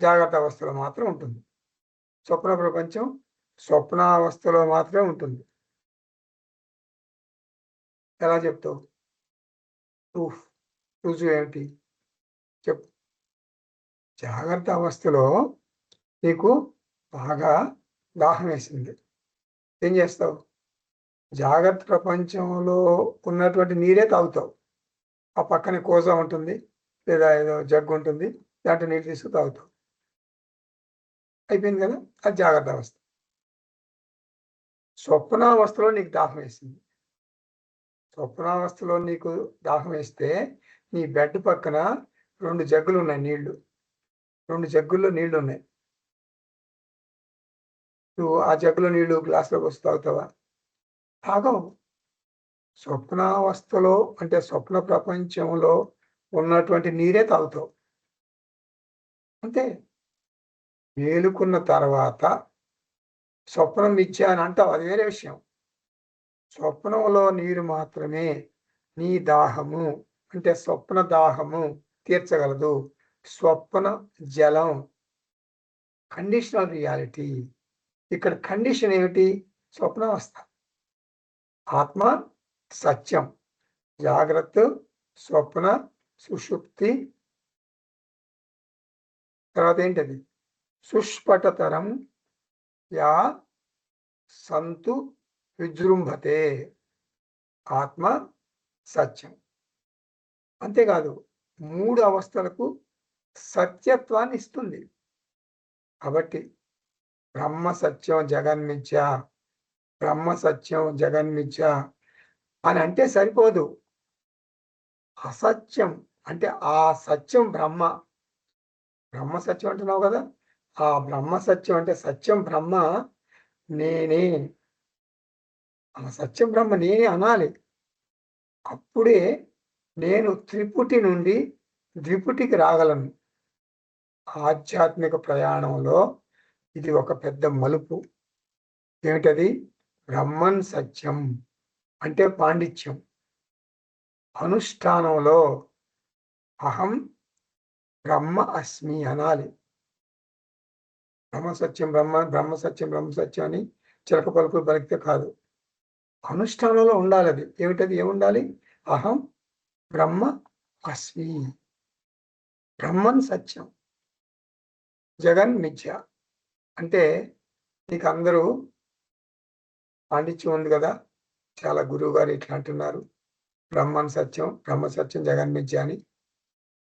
జాగ్రత్త అవస్థలో మాత్రం ఉంటుంది, స్వప్న ప్రపంచం స్వప్నావస్థలో మాత్రమే ఉంటుంది. ఎలా చెప్తావు? ప్రూఫ్, రుజువు ఏమిటి చెప్పు. జాగ్రత్త అవస్థలో నీకు బాగా దాహం వేసింది. ఏం చేస్తావు? జాగ్రత్త ప్రపంచంలో ఉన్నటువంటి నీరే తాగుతావు. ఆ పక్కనే కోసా ఉంటుంది, లేదా ఏదో జగ్గు ఉంటుంది, దాంట్లో నీళ్ళు తీసుకు తాగుతావు. అయిపోయింది కదా, అది జాగ్రత్త అవస్థ. స్వప్నావస్థలో నీకు దాహం వేసింది. స్వప్నావస్థలో నీకు దాహం వేస్తే నీ బెడ్ పక్కన 2 జగ్గులు ఉన్నాయి నీళ్లు. 2 జగ్గుల్లో నీళ్లు ఉన్నాయి. నువ్వు ఆ జగ్గులో నీళ్లు గ్లాసులో పోసి తాగుతావా? తాగవు. స్వప్నావస్థలో అంటే స్వప్న ప్రపంచంలో ఉన్నటువంటి నీరే తాగుతావు. అంతే. మేలుకున్న తర్వాత స్వప్నం మిథ్య అని అంటావు, అది వేరే విషయం. స్వప్నంలో నీరు మాత్రమే నీ దాహము అంటే స్వప్న దాహము తీర్చగలదు. స్వప్న జలం కండిషనల్ రియాలిటీ. ఇక్కడ కండిషన్ ఏమిటి? స్వప్నావస్థ. ఆత్మ సత్యం. జాగ్రత్త, స్వప్న, సుషుప్తి. తర్వాత ఏంటది? సుష్పటతరం యా సంతు విజృంభతే. ఆత్మ సత్యం. అంతేకాదు 3 అవస్థలకు సత్యత్వాన్ని ఇస్తుంది. కాబట్టి బ్రహ్మ సత్యం జగన్మిథ్య, బ్రహ్మ సత్యం జగన్మిథ్య అని అంటే సరిపోదు. అసత్యం అంటే ఆ సత్యం బ్రహ్మ. బ్రహ్మ సత్యం అంటున్నావు కదా, ఆ బ్రహ్మ సత్యం అంటే సత్యం బ్రహ్మ నేనే. ఆ సత్యం బ్రహ్మ నేనే అనాలి. అప్పుడే నేను త్రిపుటి నుండి ద్విపుటికి రాగలను. ఆధ్యాత్మిక ప్రయాణంలో ఇది ఒక పెద్ద మలుపు. ఏమిటది? బ్రహ్మన్ సత్యం అంటే పాండిత్యం. అనుష్ఠానంలో అహం బ్రహ్మ అస్మి అనాలి. బ్రహ్మసత్యం బ్రహ్మసత్యం అని చిలక పలుకులు పలికితే కాదు. అనుష్ఠానంలో ఉండాలి అది. ఏమిటది? ఏముండాలి? అహం బ్రహ్మ అస్మి. బ్రహ్మన్ సత్యం, జగన్ మిథ్య. అంటే నీకు అందరూ పాండిత్యం ఉంది కదా, చాలా గురువు గారు ఇట్లా అంటున్నారు, బ్రహ్మన్ సత్యం, బ్రహ్మ సత్యం, జగన్ మిథ్య అని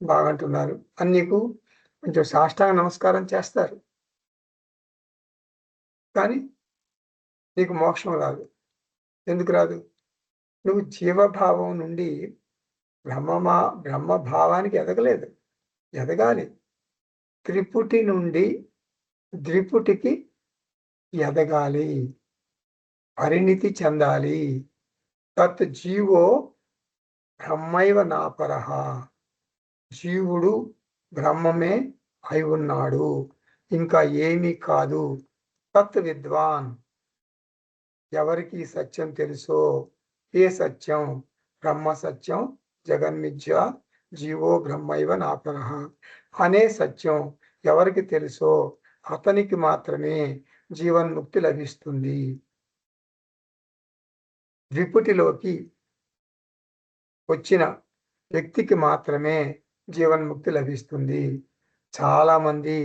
బాగంటున్నారు అని నీకు కొంచెం సాష్టాంగ నమస్కారం చేస్తారు. కానీ నీకు మోక్షం రాదు. ఎందుకు రాదు? నువ్వు జీవభావం నుండి బ్రహ్మభావానికి ఎదగలేదు. ఎదగాలి. త్రిపుటి నుండి ద్విపుటికి ఎదగాలి, పరిణితి చెందాలి. తత్ జీవో బ్రహ్మైవ నాపరః. జీవుడు బ్రహ్మమే అయి ఉన్నాడు, ఇంకా ఏమీ కాదు. తత్ విద్వాన్. ఎవరికి సత్యం తెలుసో, ఏ సత్యం? బ్రహ్మ సత్యం, జగన్మిథ్య, జీవో బ్రహ్మైవ నాపరః అనే సత్యం ఎవరికి తెలుసో అతనికి మాత్రమే జీవన్ముక్తి లభిస్తుంది. ద్విపుటిలోకి వచ్చిన వ్యక్తికి మాత్రమే జీవన్ముక్తి లభిస్తుంది. చాలామంది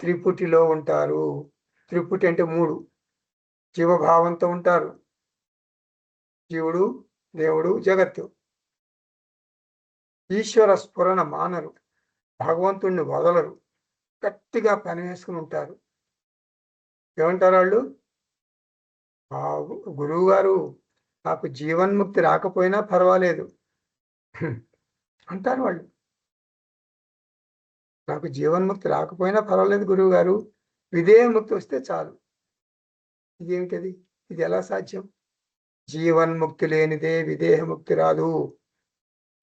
త్రిపుటిలో ఉంటారు. త్రిపుటి అంటే 3 జీవభావంతో ఉంటారు. జీవుడు, దేవుడు, జగత్తు. ఈశ్వర స్ఫురణ మానరు, భగవంతుణ్ణి వదలరు, గట్టిగా పని వేసుకుని ఉంటారు. ఏమంటారు వాళ్ళు? గురువు గారు నాకు జీవన్ముక్తి రాకపోయినా పర్వాలేదు అంటారు వాళ్ళు. నాకు జీవన్ముక్తి రాకపోయినా పర్వాలేదు గురువు గారు, విధేయముక్తి వస్తే చాలు. ఇదేమిటది? ఇది ఎలా సాధ్యం? జీవన్ముక్తి లేనిదే విదేహముక్తి రాదు.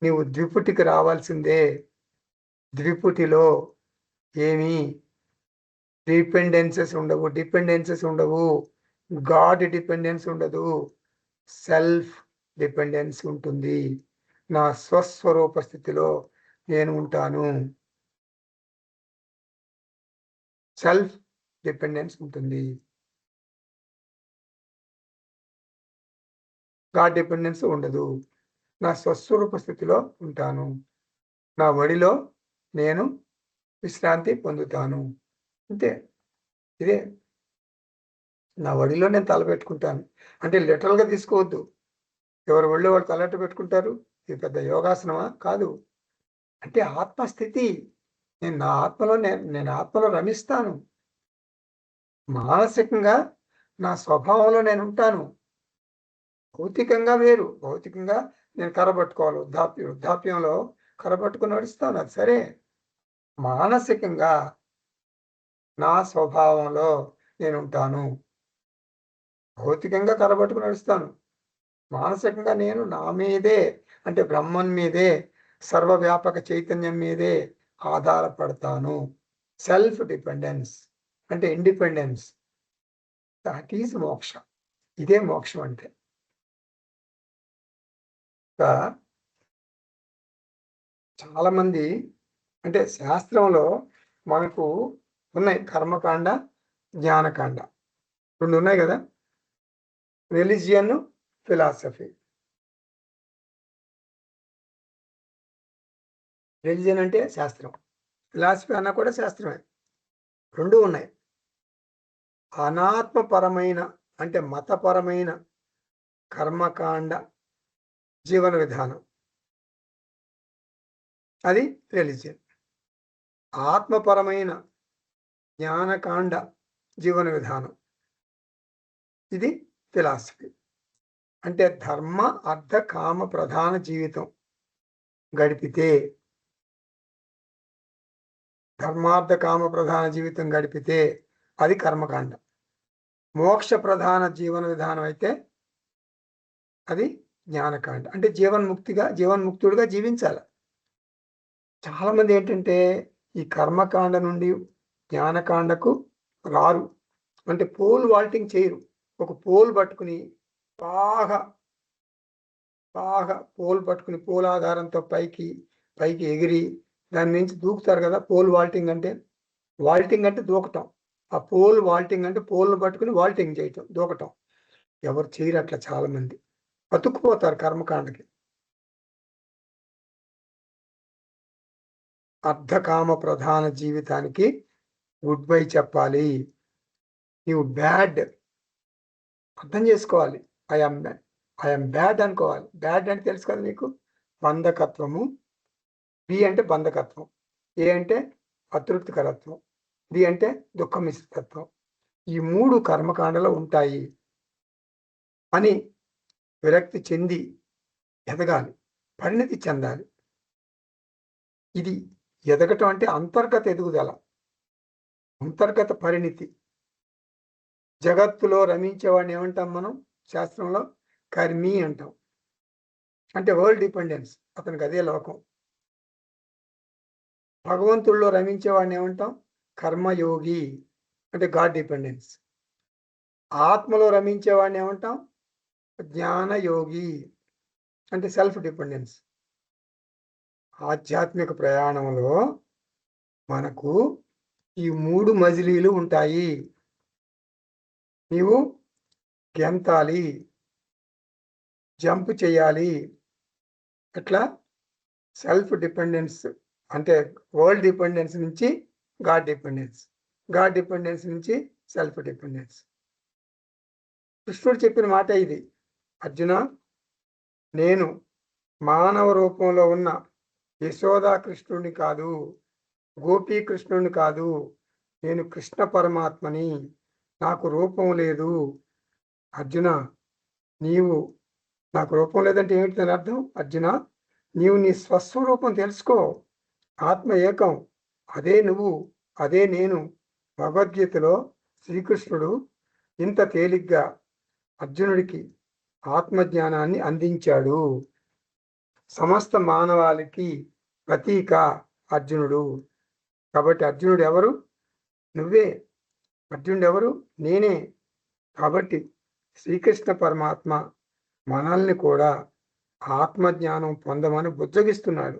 నీవు ద్విపుటికి రావాల్సిందే. ద్విపుటిలో ఏమీ డిపెండెన్సెస్ ఉండవు. గాడ్ డిపెండెన్స్ ఉండదు, సెల్ఫ్ డిపెండెన్స్ ఉంటుంది. నా స్వస్వరూప స్థితిలో నేను ఉంటాను. సెల్ఫ్ డిపెండెన్స్ ఉంటుంది. గాడ్ డిపెండెన్స్ ఉండదు. నా స్వస్వరూప స్థితిలో ఉంటాను. నా ఒడిలో నేను విశ్రాంతి పొందుతాను. అంతే. ఇదే నా ఒడిలో నేను తలపెట్టుకుంటాను. అంటే లిటరల్‌గా తీసుకోవద్దు. ఎవరి ఒళ్ళో వాళ్ళు తలెట్ట పెట్టుకుంటారు? ఇది పెద్ద యోగాసనమా? కాదు. అంటే ఆత్మస్థితి. నేను ఆత్మలో రమిస్తాను. మానసికంగా నా స్వభావంలో నేనుంటాను. భౌతికంగా వేరు. భౌతికంగా నేను కర్ర వృద్ధాప్యంలో కర్ర పట్టుకొని నడుస్తాను. అది సరే. మానసికంగా నా స్వభావంలో నేనుంటాను. భౌతికంగా కర్ర పట్టుకొని నడుస్తాను. మానసికంగా నేను నా మీదే అంటే బ్రహ్మం మీదే, సర్వవ్యాపక చైతన్యం మీదే ఆధారపడతాను. సెల్ఫ్ డిపెండెన్స్ అంటే ఇండిపెండెన్స్. దట్ ఈజ్ మోక్ష. ఇదే మోక్షం అంటే. చాలామంది అంటే శాస్త్రంలో మనకు ఉన్నాయి కర్మకాండ, జ్ఞానకాండ. 2 ఉన్నాయి గదా! Religion, philosophy. రిలిజియన్ అంటే శాస్త్రం. ఫిలాసఫీ అన్నా కూడా శాస్త్రమే. 2 ఉన్నాయి. అనాత్మపరమైన అంటే మతపరమైన కర్మకాండ, జీవన విధానం. అది రిలిజియన్. ఆత్మపరమైన జ్ఞానకాండ, జీవన విధానం. ఇది ఫిలాసఫీ. అంటే ధర్మ, అర్థ, కామ ప్రధాన జీవితం గడిపితే ధర్మార్థ కామ ప్రధాన జీవితం గడిపితే అది కర్మకాండ. మోక్ష ప్రధాన జీవన విధానం అయితే అది జ్ఞానకాండ. అంటే జీవన్ముక్తుడిగా జీవించాలి. చాలామంది ఏంటంటే ఈ కర్మకాండ నుండి జ్ఞానకాండకు రారు. అంటే పోల్ వాల్టింగ్ చేయరు. ఒక పోల్ పట్టుకుని బాగా పోల్ ఆధారంతో పైకి ఎగిరి దాని నుంచి దూకుతారు కదా! పోల్ వాల్టింగ్ అంటే. వాల్టింగ్ అంటే దూకటం. ఆ పోల్ వాల్టింగ్ అంటే పోల్‌ను పట్టుకుని వాల్టింగ్ చేయటం, దూకటం. ఎవరు చేయరు అట్లా చాలామంది. అతుక్కుపోతారు కర్మకాండకి. అర్ధకామ ప్రధాన జీవితానికి గుడ్ బై చెప్పాలి. నీవు బ్యాడ్ అర్థం చేసుకోవాలి. ఐ యామ్ బ్యాడ్ అనుకోవాలి. బ్యాడ్ అంటే తెలుసు కదా నీకు? బంధకత్వము. బి అంటే బంధకత్వం. ఏ అంటే అతృప్తికరత్వం. డి అంటే దుఃఖ మిశ్రితత్వం. ఈ 3 కర్మకాండలో ఉంటాయి అని విరక్తి చెంది ఎదగాలి. పరిణతి చెందాలి. ఇది ఎదగటం అంటే అంతర్గత ఎదుగుదల. అంతర్గత పరిణితి. జగత్తులో రమించేవాడిని ఏమంటాం మనం శాస్త్రంలో? కర్మి అంటాం. అంటే వరల్డ్ డిపెండెన్స్. అతనికి అదే లోకం. భగవంతుడిలో రమించేవాడిని ఏమంటాం? కర్మయోగి. అంటే గాడ్ డిపెండెన్స్. ఆత్మలో రమించేవాడిని ఏమంటాం? జ్ఞానయోగి. అంటే సెల్ఫ్ డిపెండెన్స్. ఆధ్యాత్మిక ప్రయాణంలో మనకు ఈ 3 మజిలీలు ఉంటాయి. నీవు గెంతాలి, జంప్ చేయాలి. ఎట్లా? సెల్ఫ్ డిపెండెన్స్ అంటే వరల్డ్ డిపెండెన్స్ నుంచి గాడ్ డిపెండెన్స్. గాడ్ డిపెండెన్స్ నుంచి సెల్ఫ్ డిపెండెన్స్. కృష్ణుడు చెప్పిన మాట ఇది. అర్జున, నేను మానవ రూపంలో ఉన్న యశోదా కృష్ణుడిని కాదు, గోపీకృష్ణుడిని కాదు. నేను కృష్ణ పరమాత్మని. నాకు రూపం లేదు. అర్జున, నీవు నాకు రూపం లేదంటే ఏమిటి దాని అర్థం? అర్జున, నీవు నీ స్వస్వరూపం తెలుసుకో. ఆత్మ ఏకం. అదే నువ్వు, అదే నేను. భగవద్గీతలో శ్రీకృష్ణుడు ఇంత తేలిగ్గా అర్జునుడికి ఆత్మజ్ఞానాన్ని అందించాడు. సమస్త మానవాళికి ప్రతీక అర్జునుడు. కాబట్టి అర్జునుడు ఎవరు? నువ్వే. అర్జునుడు ఎవరు? నేనే. కాబట్టి శ్రీకృష్ణ పరమాత్మ మనల్ని కూడా ఆత్మజ్ఞానం పొందమని బుజ్జగిస్తున్నాడు.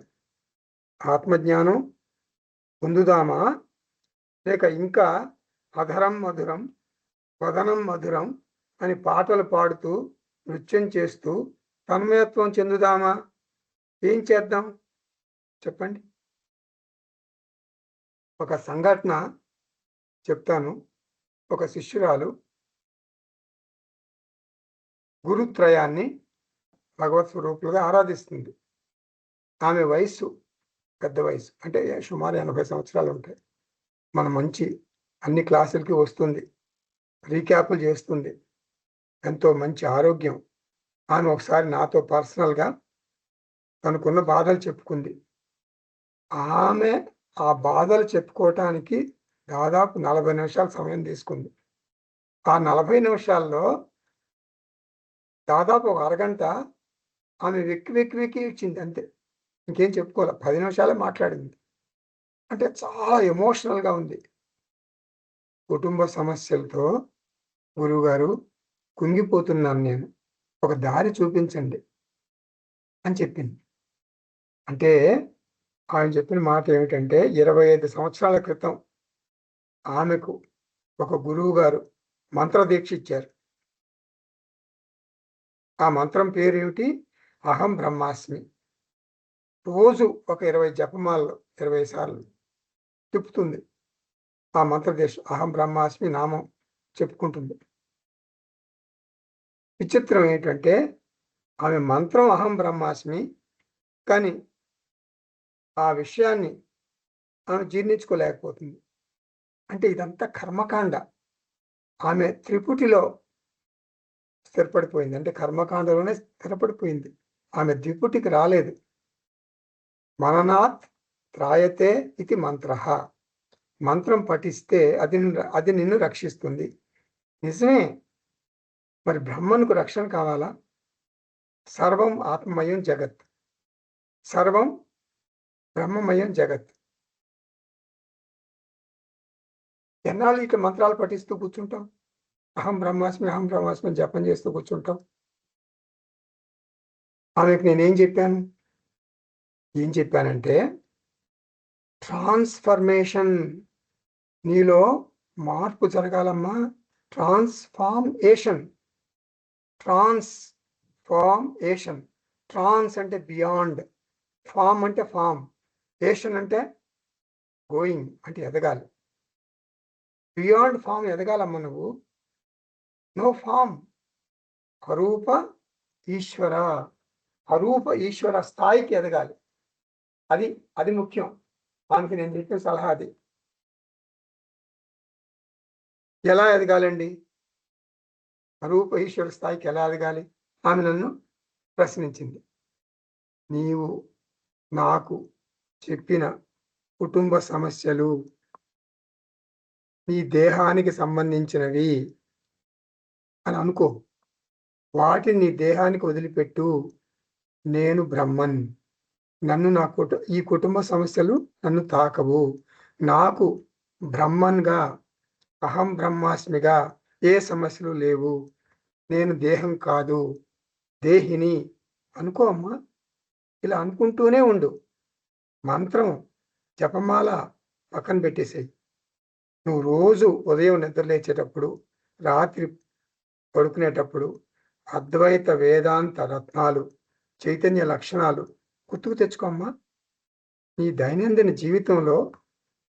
ఆత్మజ్ఞానం పొందుదామా? లేక ఇంకా అధరం మధురం, వదనం మధురం అని పాటలు పాడుతూ, నృత్యం చేస్తూ తన్మయత్వం చెందుదామా? ఏం చేద్దాం చెప్పండి? ఒక సంఘటన చెప్తాను. ఒక శిష్యురాలు గురుత్రయాన్ని భగవత్ స్వరూపులుగా ఆరాధిస్తుంది. ఆమె వయస్సు పెద్ద వయసు, అంటే సుమారు 80 సంవత్సరాలు ఉంటాయి. మన మంచి అన్ని క్లాసులకి వస్తుంది, రీక్యాపులు చేస్తుంది, ఎంతో మంచి ఆరోగ్యం. ఆమె ఒకసారి నాతో పర్సనల్గా తనకున్న బాధలు చెప్పుకుంది. ఆమె ఆ బాధలు చెప్పుకోవటానికి దాదాపు 40 నిమిషాలు సమయం తీసుకుంది. ఆ 40 నిమిషాల్లో దాదాపు ఒక అరగంట ఆమె వెక్కి వెక్కి వెక్కి ఇచ్చింది అంతే. ఇంకేం చెప్పుకోలే. 10 నిమిషాలే మాట్లాడింది. అంటే చాలా ఎమోషనల్‌గా ఉంది. కుటుంబ సమస్యలతో గురువుగారు కుంగిపోతున్నాను నేను. ఒక దారి చూపించండి అని చెప్పింది. అంటే ఆయన చెప్పిన మాట ఏమిటంటే 25 సంవత్సరాల క్రితం ఆమెకు ఒక గురువుగారు మంత్రదీక్ష ఇచ్చారు. ఆ మంత్రం పేరేమిటి? అహం బ్రహ్మాస్మి. రోజు ఒక 20 జపమాలలు 20 సార్లు తిప్పుతుంది. ఆ మంత్రదీక్ష అహం బ్రహ్మాస్మి నామం చెప్పుకుంటుంది. విచిత్రం ఏంటంటే ఆమె మంత్రం అహం బ్రహ్మాస్మి, కానీ ఆ విషయాన్ని ఆమె జీర్ణించుకోలేకపోతుంది. అంటే ఇదంతా కర్మకాండ. ఆమె త్రిపుటిలో స్థిరపడిపోయింది. అంటే కర్మకాండలోనే స్థిరపడిపోయింది. ఆమె ద్విపుటికి రాలేదు. మననాత్ త్రాయతే ఇది మంత్రః. మంత్రం పఠిస్తే అది నిన్ను రక్షిస్తుంది. నిజమే. మరి బ్రహ్మనుకు రక్షణ కావాలా? సర్వం ఆత్మమయం జగత్, సర్వం బ్రహ్మమయం జగత్. ఎన్నాళ్ళు ఇట్లా మంత్రాలు పఠిస్తూ కూర్చుంటాం? అహం బ్రహ్మాస్మి అహం బ్రహ్మాస్మి అని జపం చేస్తూ కూర్చుంటాం. ఆమెకు నేనేం చెప్పాను? ఏం చెప్పానంటే ట్రాన్స్ఫర్మేషన్, నీలో మార్పు జరగాలమ్మా. Transformation, transformation. ట్రాన్స్ అంటే బియాండ్, ఫామ్ అంటే ఫామ్, ఏషన్ అంటే గోయింగ్, అంటే ఎదగాలి. బియాండ్ ఫామ్ ఎదగాలమ్మా నువ్వు. నో ఫామ్, అరూప ఈశ్వర, అరూప ఈశ్వర స్థాయికి ఎదగాలి. అది అది ముఖ్యం. ఆమెకి నేను చెప్పిన సలహా అది. ఎలా ఎదగాలండి? అరూప ఈశ్వర స్థాయికి ఎలా ఎదగాలి? ఆమె నన్ను ప్రశ్నించింది. నీవు నాకు చెప్పిన కుటుంబ సమస్యలు నీ దేహానికి సంబంధించినవి అని అనుకో. వాటిని నీ దేహానికి వదిలిపెట్టు. నేను బ్రహ్మన్. నన్ను ఈ కుటుంబ సమస్యలు నన్ను తాకవు. నాకు బ్రహ్మన్గా, అహం బ్రహ్మాస్మిగా ఏ సమస్యలు లేవు. నేను దేహం కాదు, దేహిని అనుకో అమ్మా. ఇలా అనుకుంటూనే ఉండు. మంత్రం జపమాల పక్కన పెట్టేసేయి. నువ్వు రోజు ఉదయం నిద్రలేచేటప్పుడు, రాత్రి పడుకునేటప్పుడు అద్వైత వేదాంత రత్నాలు, చైతన్య లక్షణాలు గుర్తుకు తెచ్చుకోమ్మా. నీ దైనందిన జీవితంలో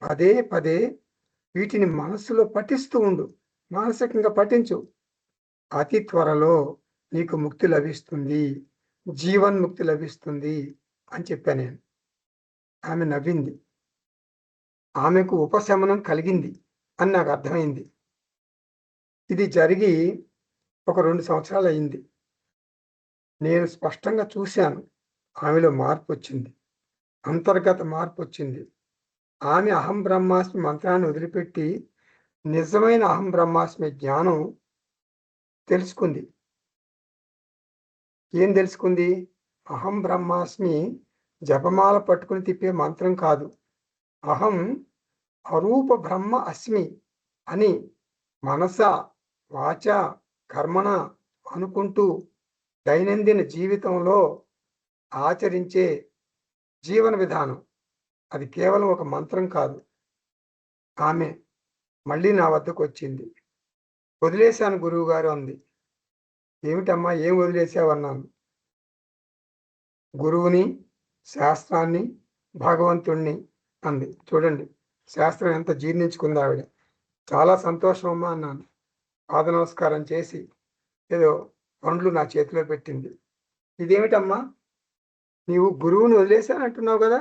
పదే పదే వీటిని మనస్సులో పఠిస్తూ ఉండు. మానసికంగా పఠించు. అతి త్వరలో నీకు ముక్తి లభిస్తుంది, జీవన్ముక్తి లభిస్తుంది అని చెప్పాను నేను. ఆమె నవ్వింది. ఆమెకు ఉపశమనం కలిగింది అని నాకు అర్థమైంది. ఇది జరిగి ఒక 2 సంవత్సరాలు అయింది. నేను స్పష్టంగా చూశాను ఆమెలో మార్పు వచ్చింది. అంతర్గత మార్పు వచ్చింది. ఆమె అహం బ్రహ్మాస్మి మంత్రాన్ని వదిలిపెట్టి నిజమైన అహం బ్రహ్మాస్మి జ్ఞానం తెలుసుకుంది. ఏం తెలుసుకుంది? అహం బ్రహ్మాస్మి జపమాల పట్టుకుని తిప్పే మంత్రం కాదు. అహం అరూప బ్రహ్మ అస్మి అని మనస వాచ కర్మణ అనుకుంటూ దైనందిన జీవితంలో ఆచరించే జీవన విధానం. అది కేవలం ఒక మంత్రం కాదు. ఆమె మళ్ళీ నా వద్దకు వచ్చింది. వదిలేశాను గురువుగారు అంది. ఏమిటమ్మా, ఏం వదిలేసావన్నాను. గురువుని, శాస్త్రాన్ని, భగవంతుణ్ణి అంది. చూడండి, శాస్త్రం ఎంత జీర్ణించుకుంది ఆవిడ. చాలా సంతోషం అమ్మా అన్నాను. పాద నమస్కారం చేసి ఏదో పండ్లు నా చేతిలో పెట్టింది. ఇదేమిటమ్మా, నీవు గురువుని వదిలేశానంటున్నావు కదా,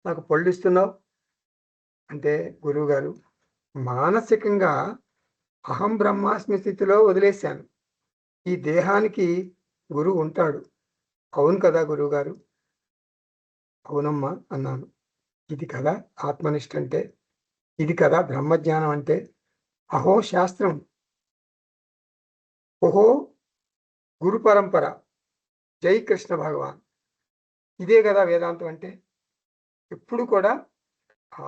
నాకు పళ్ళు ఇస్తున్నావు అంటే, గురువు గారు మానసికంగా అహం బ్రహ్మాస్మి స్థితిలో వదిలేశాను. ఈ దేహానికి గురువు ఉంటాడు. అవును కదా గురువు గారు. అవునమ్మా అన్నాను. ఇది కదా ఆత్మనిష్ట అంటే, ఇది కదా బ్రహ్మజ్ఞానం అంటే. అహో శాస్త్రం, ఓహో గురు పరంపర, జై కృష్ణ భగవాన్. ఇదే కదా వేదాంతం అంటే. ఎప్పుడు కూడా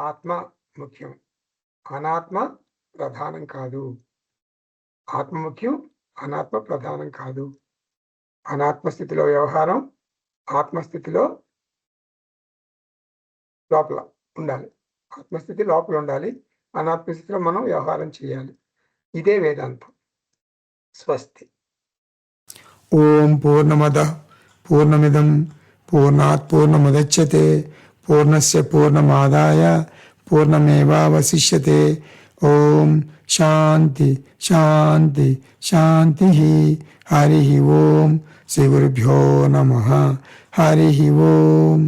ఆత్మ ముఖ్యం, అనాత్మ ప్రధానం కాదు. ఆత్మ ముఖ్యం, అనాత్మ ప్రధానం కాదు. అనాత్మ స్థితిలో వ్యవహారం, ఆత్మస్థితిలో లోపల ఉండాలి. ఆత్మస్థితి లోపల ఉండాలి, అనాత్మస్థితిలో మనం వ్యవహారం చేయాలి. ఇదే వేదాంతం. స్వస్తి. ఓం పూర్ణమద పూర్ణమిదం పూర్ణాత్ పూర్ణముదచ్యతే పూర్ణస్య పూర్ణమాదాయ పూర్ణమేవావశిష్యతే. ఓం శాంతి శాంతి శాంతి. హరి ఓం. శ్రీ గురుభ్యో నమః. హరి ఓం.